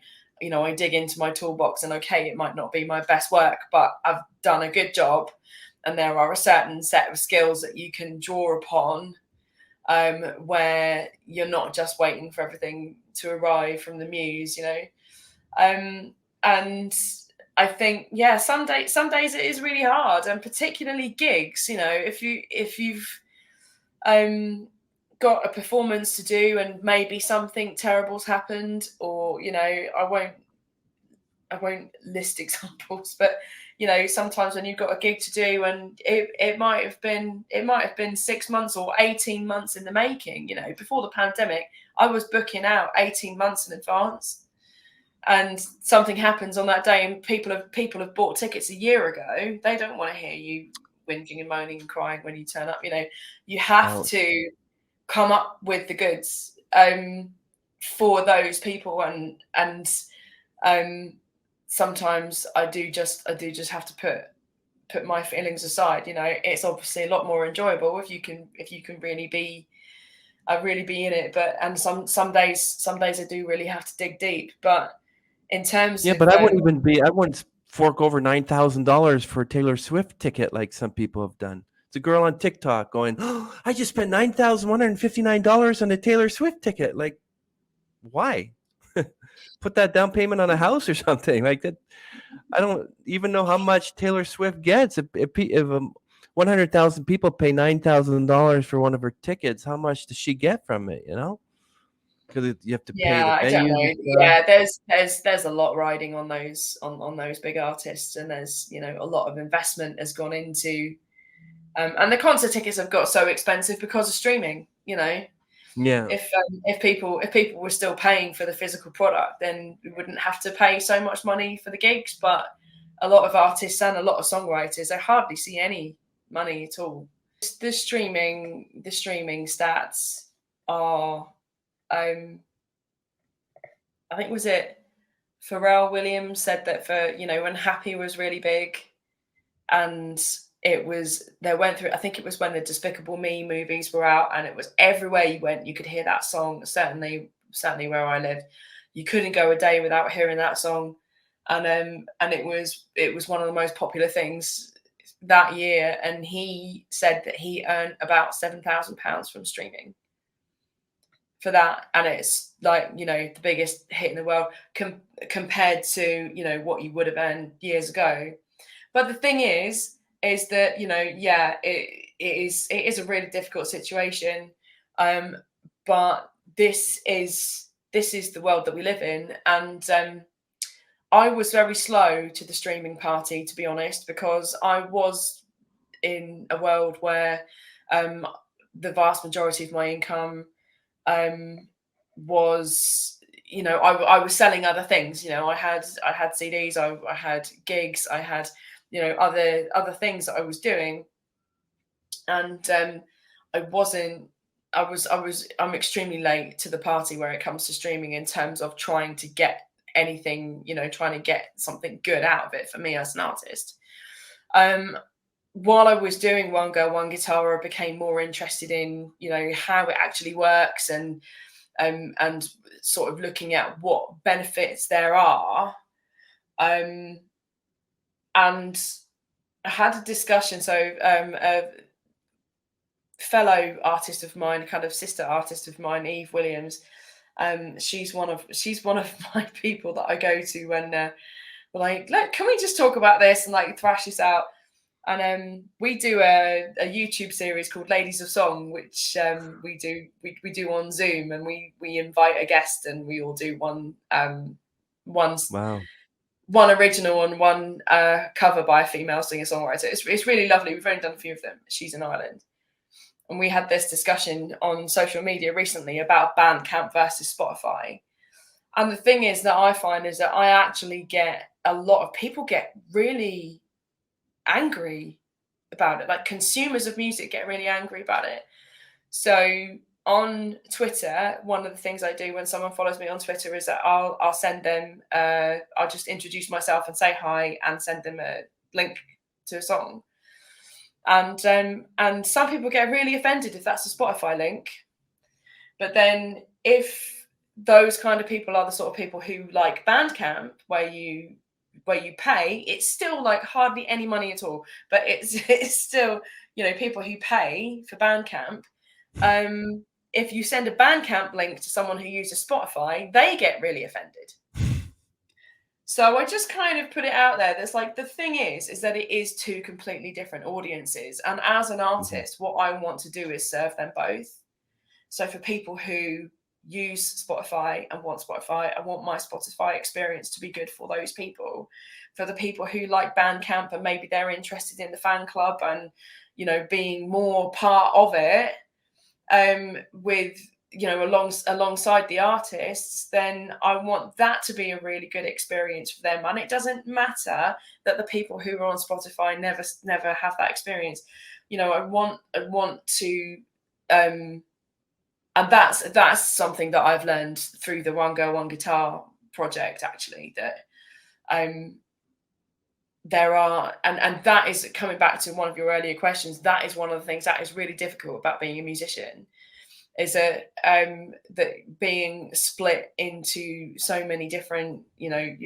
dig into my toolbox, and okay, it might not be my best work, but I've done a good job, and there are a certain set of skills that you can draw upon where you're not just waiting for everything to arrive from the muse, you know. And I think, yeah, some days it is really hard, and particularly gigs, you know, if you've got a performance to do and maybe something terrible's happened, or, you know, I won't list examples, but, you know, sometimes when you've got a gig to do and it might have been 6 months or 18 months in the making. You know, before the pandemic, I was booking out 18 months in advance, and something happens on that day and people have bought tickets a year ago. They don't want to hear you whinging and moaning and crying when you turn up. You know, you have to come up with the goods for those people, and sometimes I do just have to put my feelings aside. You know, it's obviously a lot more enjoyable if you can really be in it. But and some days I do really have to dig deep. But in terms of but I wouldn't fork over $9,000 for a Taylor Swift ticket like some people have done. It's a girl on TikTok going, "Oh, I just spent $9,159 on a Taylor Swift ticket." Like, why? Put that down payment on a house or something like that. I don't even know how much Taylor Swift gets. If 100,000 people pay $9,000 for one of her tickets, how much does she get from it? You know, because you have to pay the I don't venue. know. Yeah, there's a lot riding on those big artists, and there's, you know, a lot of investment has gone into, and the concert tickets have got so expensive because of streaming. You know, Yeah. if people were still paying for the physical product, then we wouldn't have to pay so much money for the gigs. But a lot of artists and a lot of songwriters, they hardly see any money at all. The streaming stats are, I think, was it Pharrell Williams said that, for, you know, when Happy was really big, and they went through, I think it was when the Despicable Me movies were out, and it was everywhere you went, you could hear that song. Certainly where I lived, you couldn't go a day without hearing that song. And it was one of the most popular things that year. And he said that he earned about £7,000 from streaming for that, and it's like, you know, the biggest hit in the world compared to, you know, what you would have earned years ago. But the thing is that, you know, yeah, it is a really difficult situation, but this is the world that we live in. And I was very slow to the streaming party, to be honest, because I was in a world where the vast majority of my income was, you know, I was selling other things. You know, I had CDs, I had gigs, I had, you know, other things that I was doing, and I'm extremely late to the party where it comes to streaming, in terms of trying to get anything, you know, trying to get something good out of it for me as an artist. While I was doing One Girl, One Guitar, I became more interested in, you know, how it actually works, and sort of looking at what benefits there are. And I had a discussion. So a fellow artist of mine, kind of sister artist of mine, Eve Williams, she's one of my people that I go to when we're like, look, can we just talk about this and like thrash this out? And we do a YouTube series called Ladies of Song, which we do on Zoom, and we invite a guest, and we all do one original and one cover by a female singer-songwriter. It's really lovely. We've only done a few of them. She's in Ireland. And we had this discussion on social media recently about Bandcamp versus Spotify. And the thing is that I find is that I actually get a lot of people get really angry about it. Like, consumers of music get really angry about it. So on Twitter, one of the things I do when someone follows me on Twitter is that I'll send them, I'll just introduce myself and say hi and send them a link to a song. And some people get really offended if that's a Spotify link. But then if those kind of people are the sort of people who like Bandcamp, where you pay, it's still like hardly any money at all. But it's still, you know, people who pay for Bandcamp, If you send a Bandcamp link to someone who uses Spotify, they get really offended. So I just kind of put it out there. There's like, the thing is that it is two completely different audiences. And as an artist, what I want to do is serve them both. So for people who use Spotify and want Spotify, I want my Spotify experience to be good for those people. For the people who like Bandcamp and maybe they're interested in the fan club and, you know, being more part of it, with, you know, alongside the artists, then I want that to be a really good experience for them. And it doesn't matter that the people who are on Spotify never have that experience. You know, I want to, and that's something that I've learned through the One Girl One Guitar project, actually, that there are, and that is coming back to one of your earlier questions, that is one of the things that is really difficult about being a musician, is that that being split into so many different, you know,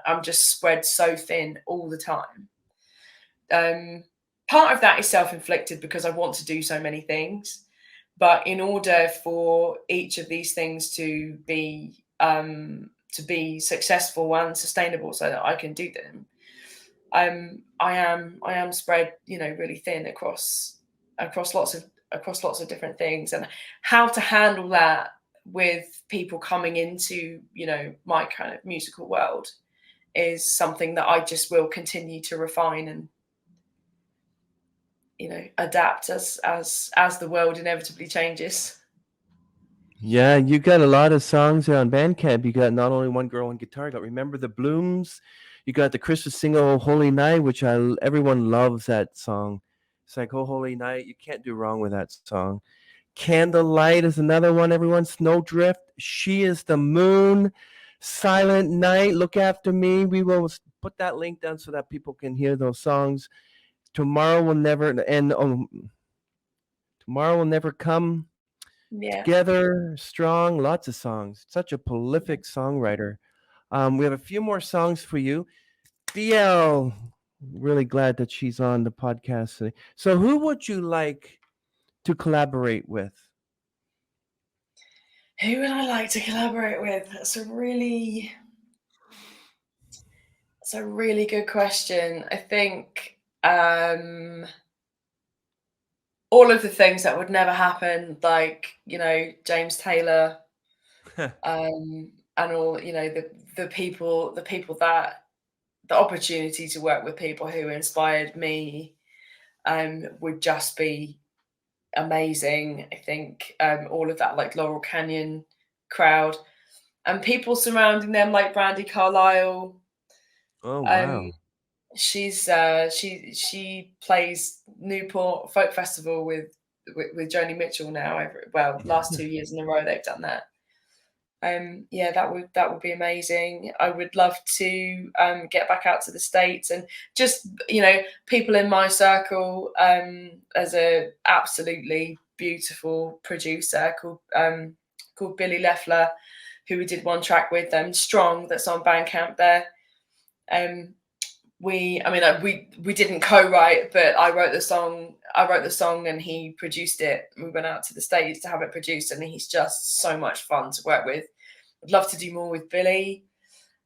I'm just spread so thin all the time. Part of that is self-inflicted because I want to do so many things, but in order for each of these things to be successful and sustainable so that I can do them, I am spread, you know, really thin across lots of different things. And how to handle that with people coming into, you know, my kind of musical world is something that I just will continue to refine and, you know, adapt as the world inevitably changes. Yeah, you got a lot of songs on Bandcamp. You got not only One Girl, One Guitar. You got Remember the Blooms. You got the Christmas single "Oh Holy Night," which everyone loves that song. It's like "Oh Holy Night." You can't do wrong with that song. Candlelight is another one. Everyone. Snowdrift. She is the Moon. Silent Night. Look After Me. We will put that link down so that people can hear those songs. Tomorrow will never end. Tomorrow will never come. Yeah. Together, strong, lots of songs. Such a prolific songwriter. We have a few more songs for you. DiElle, really glad that she's on the podcast today. So, who would you like to collaborate with? Who would I like to collaborate with? It's a really good question. I think all of the things that would never happen, like, you know, James Taylor, and all, you know, the people that, the opportunity to work with people who inspired me would just be amazing. I think all of that, like Laurel Canyon crowd and people surrounding them, like Brandy Carlisle. Oh, wow. She's she plays Newport Folk Festival with Joni Mitchell now. Last 2 years in a row they've done that. Yeah, that would be amazing. I would love to get back out to the States and just, you know, people in my circle. As a absolutely beautiful producer called Billy Leffler, who we did one track with, Strong, that's on Bandcamp there. We didn't co-write, but I wrote the song and he produced it. We went out to the States to have it produced, and he's just so much fun to work with. I'd love to do more with Billy.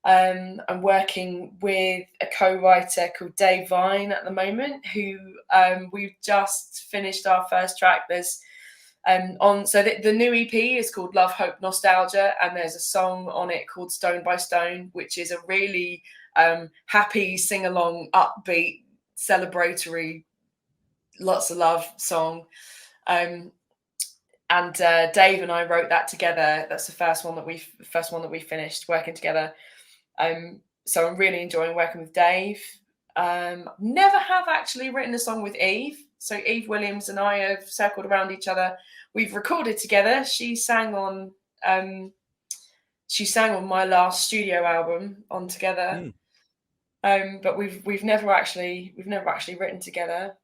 I'm working with a co-writer called Dave Vine at the moment, who we've just finished our first track. There's the new EP is called Love, Hope, Nostalgia, and there's a song on it called Stone by Stone, which is a really happy, sing-along, upbeat, celebratory, lots of love song. And Dave and I wrote that together. That's the first one that we finished working together. So I'm really enjoying working with Dave. Never have actually written a song with Eve. So Eve Williams and I have circled around each other. We've recorded together. She sang on my last studio album on Together. But we've never actually written together.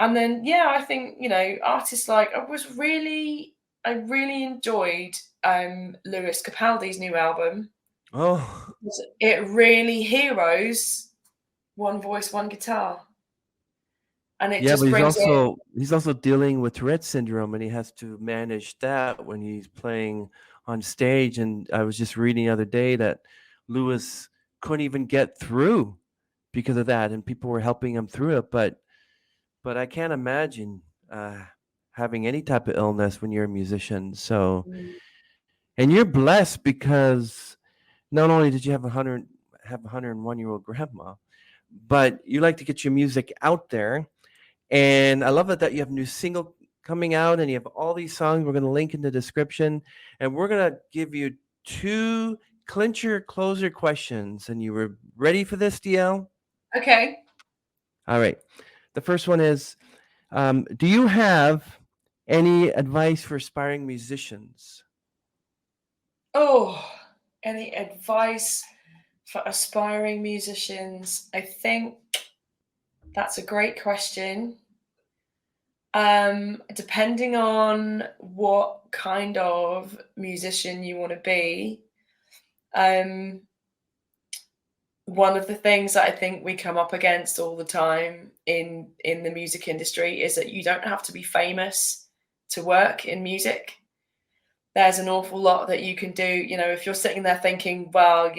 And then, yeah, I think, you know, artists like, I really enjoyed Lewis Capaldi's new album. Oh, It really heroes one voice, one guitar. and it Yeah, but just brings it. he's also dealing with Tourette syndrome, and he has to manage that when he's playing on stage. And I was just reading the other day that Lewis couldn't even get through because of that, and people were helping him through it. But I can't imagine having any type of illness when you're a musician. So, Mm. and you're blessed because not only did you have a 101-year-old grandma, but you like to get your music out there. And I love it that you have a new single coming out and you have all these songs. We're going to link in the description. And we're going to give you two clincher closer questions. And you were ready for this, DL? Okay. All right. The first one is do you have any advice for aspiring musicians? Oh, any advice for aspiring musicians? I think that's a great question. Depending on what kind of musician you want to be, um, one of the things that I think we come up against all the time in the music industry is that you don't have to be famous to work in music. There's an awful lot that you can do. If you're sitting there thinking, well,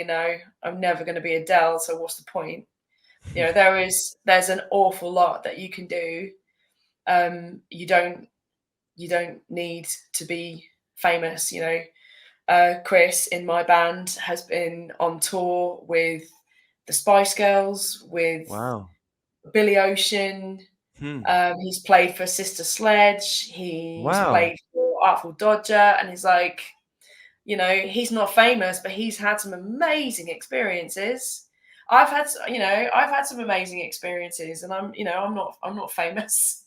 I'm never going to be Adele, so what's the point? There's an awful lot that you can do. You don't need to be famous. Chris in my band has been on tour with the Spice Girls, with Wow. Billy Ocean. Hmm. He's played for Sister Sledge. He's Wow. played for Artful Dodger, and he's like, he's not famous, but he's had some amazing experiences. I've had some amazing experiences, and I'm not famous.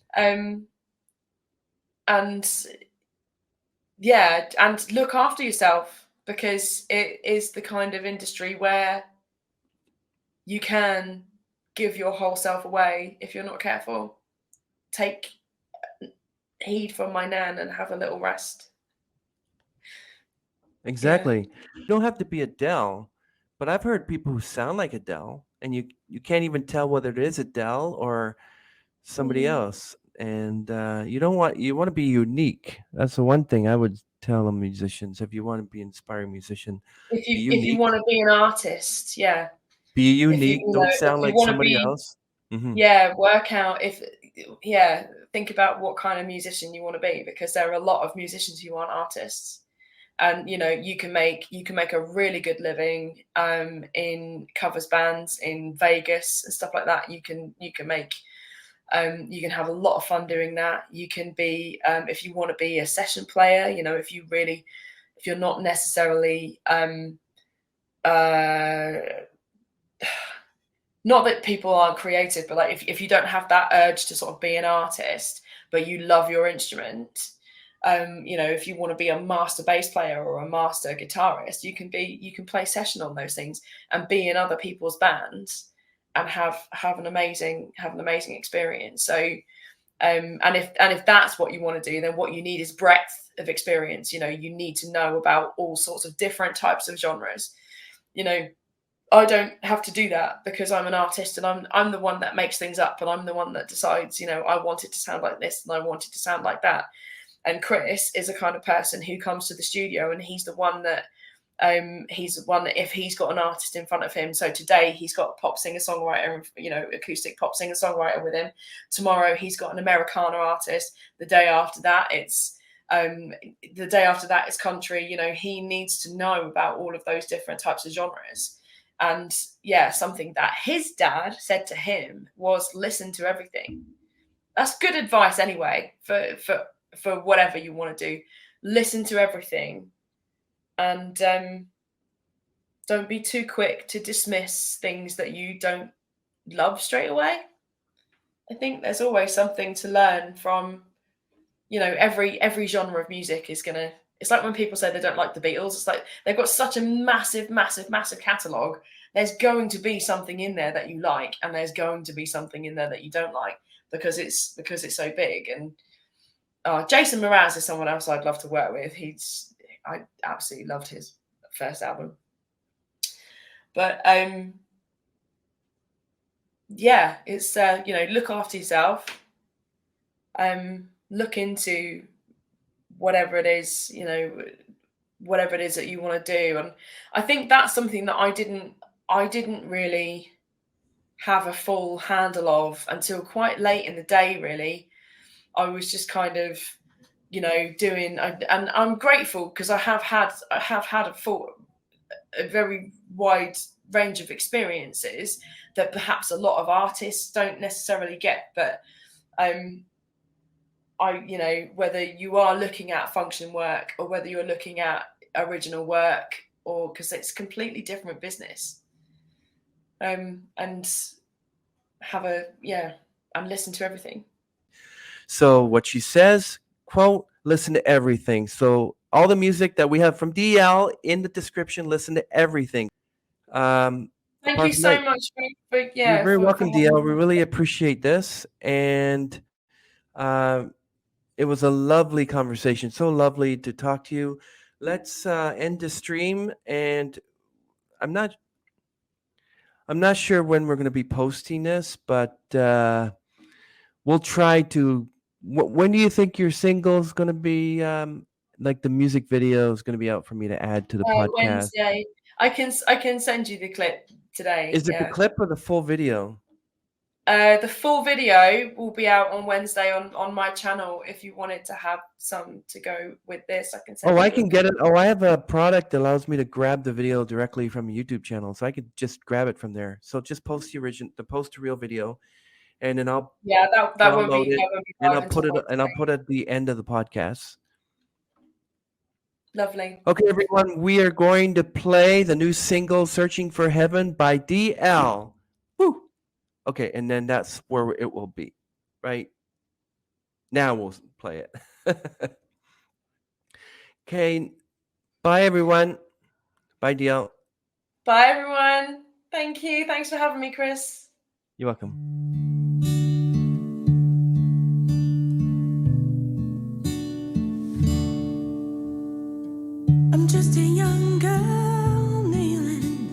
And yeah, and look after yourself, because it is the kind of industry where you can give your whole self away if you're not careful. Take heed from my nan and have a little rest. Yeah. Exactly. You don't have to be Adele, but I've heard people who sound like Adele, and you can't even tell whether it is Adele or somebody Mm. else. And you want to be unique. That's the one thing I would tell the musicians. If you want to be an inspiring musician, be If you want unique. to be an artist, yeah. Be If you unique. you know Don't if sound you like want to somebody be, else. Hmm. yeah, work out if yeah, think about what kind of musician you want to be, because there are a lot of musicians who aren't artists. And you can make a really good living in covers bands in Vegas and stuff like that. You can have a lot of fun doing that. You can be, if you want to be a session player, if you're not necessarily not that people aren't creative, but like if you don't have that urge to sort of be an artist, but you love your instrument, if you want to be a master bass player or a master guitarist, you can play session on those things and be in other people's bands and have an amazing experience. So and if that's what you want to do, then what you need is breadth of experience. You need to know about all sorts of different types of genres. I don't have to do that because I'm an artist, and I'm the one that makes things up, and I'm the one that decides, I want it to sound like this and I want it to sound like that. And Chris is a kind of person who comes to the studio, and he's the one that if he's got an artist in front of him. So today he's got a pop singer songwriter, acoustic pop singer songwriter with him. Tomorrow he's got an Americana artist. The day after that it's country. He needs to know about all of those different types of genres. And yeah, something that his dad said to him was listen to everything. That's good advice anyway for whatever you want to do. Listen to everything, and don't be too quick to dismiss things that you don't love straight away. I think there's always something to learn from, every genre of music is gonna. It's like when people say they don't like the Beatles. It's like they've got such a massive, massive, massive catalogue. There's going to be something in there that you like, and there's going to be something in there that you don't like, because it's so big. And Jason Mraz is someone else I'd love to work with. I absolutely loved his first album. But yeah, it's look after yourself. Look into whatever it is, whatever it is that you want to do. And I think that's something that I didn't really have a full handle of until quite late in the day, really. I was just kind of, doing, and I'm grateful because I have had a very wide range of experiences that perhaps a lot of artists don't necessarily get. But whether you are looking at function work or whether you're looking at original work, or because it's completely different business, and have and listen to everything. So what she says, quote, listen to everything. So all the music that we have from DiElle in the description, listen to everything. Thank you so much You're very welcome, DiElle. We me. really appreciate this. And it was a lovely conversation. So lovely to talk to you. Let's end the stream. And I'm not sure when we're going to be posting this, but we'll try to. When do you think your single is going to be? Like the music video is going to be out for me to add to the podcast. Wednesday. I can send you the clip today. Is it the clip or the full video? The full video will be out on Wednesday on my channel. If you wanted to have some to go with this, I can send. Oh, I can get it. Oh, I have a product that allows me to grab the video directly from a YouTube channel, so I could just grab it from there. So just post the post-to-reel video, and then I'll that won't be and I'll put it at the end of the podcast. Lovely. Okay, everyone, we are going to play the new single "Searching for Heaven" by DiElle. Woo! Okay, and then that's where it will be. Right now, we'll play it. Okay, bye, everyone. Bye, DiElle. Bye, everyone. Thank you. Thanks for having me, Chris. You're welcome. I'm just a young girl kneeling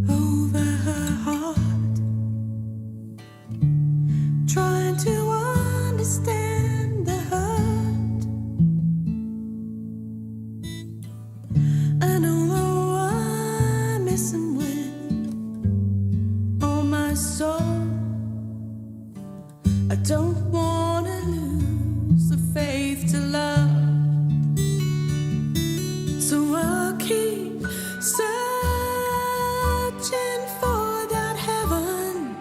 over her heart, trying to understand the hurt. And although I'm messing with all my soul, I don't want to lose the faith to love. So I'll keep searching for that heaven,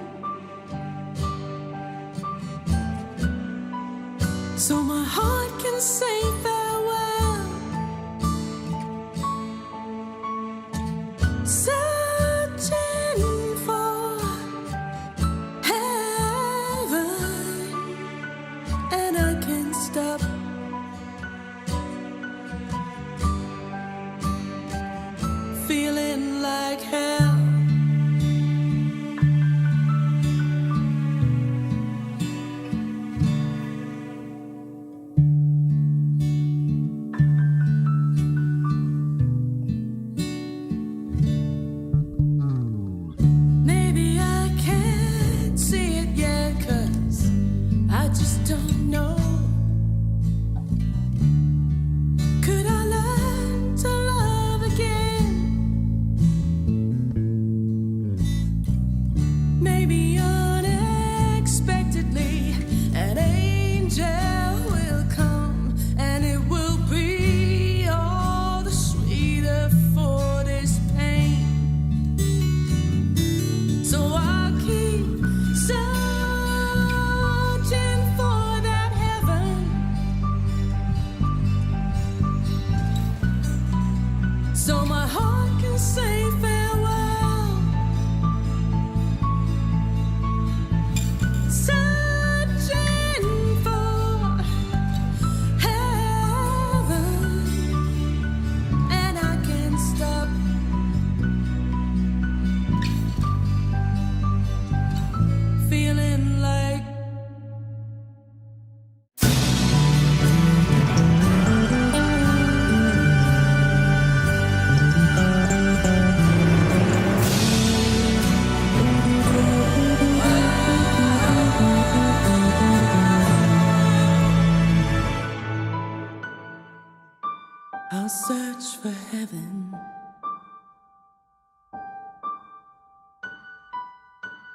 so my heart can say farewell. Searching for heaven, and I can't stop feeling like hell. Maybe I can't see it yet, 'cause I just don't know. Could I learn to love again?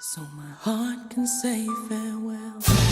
so my heart can say farewell.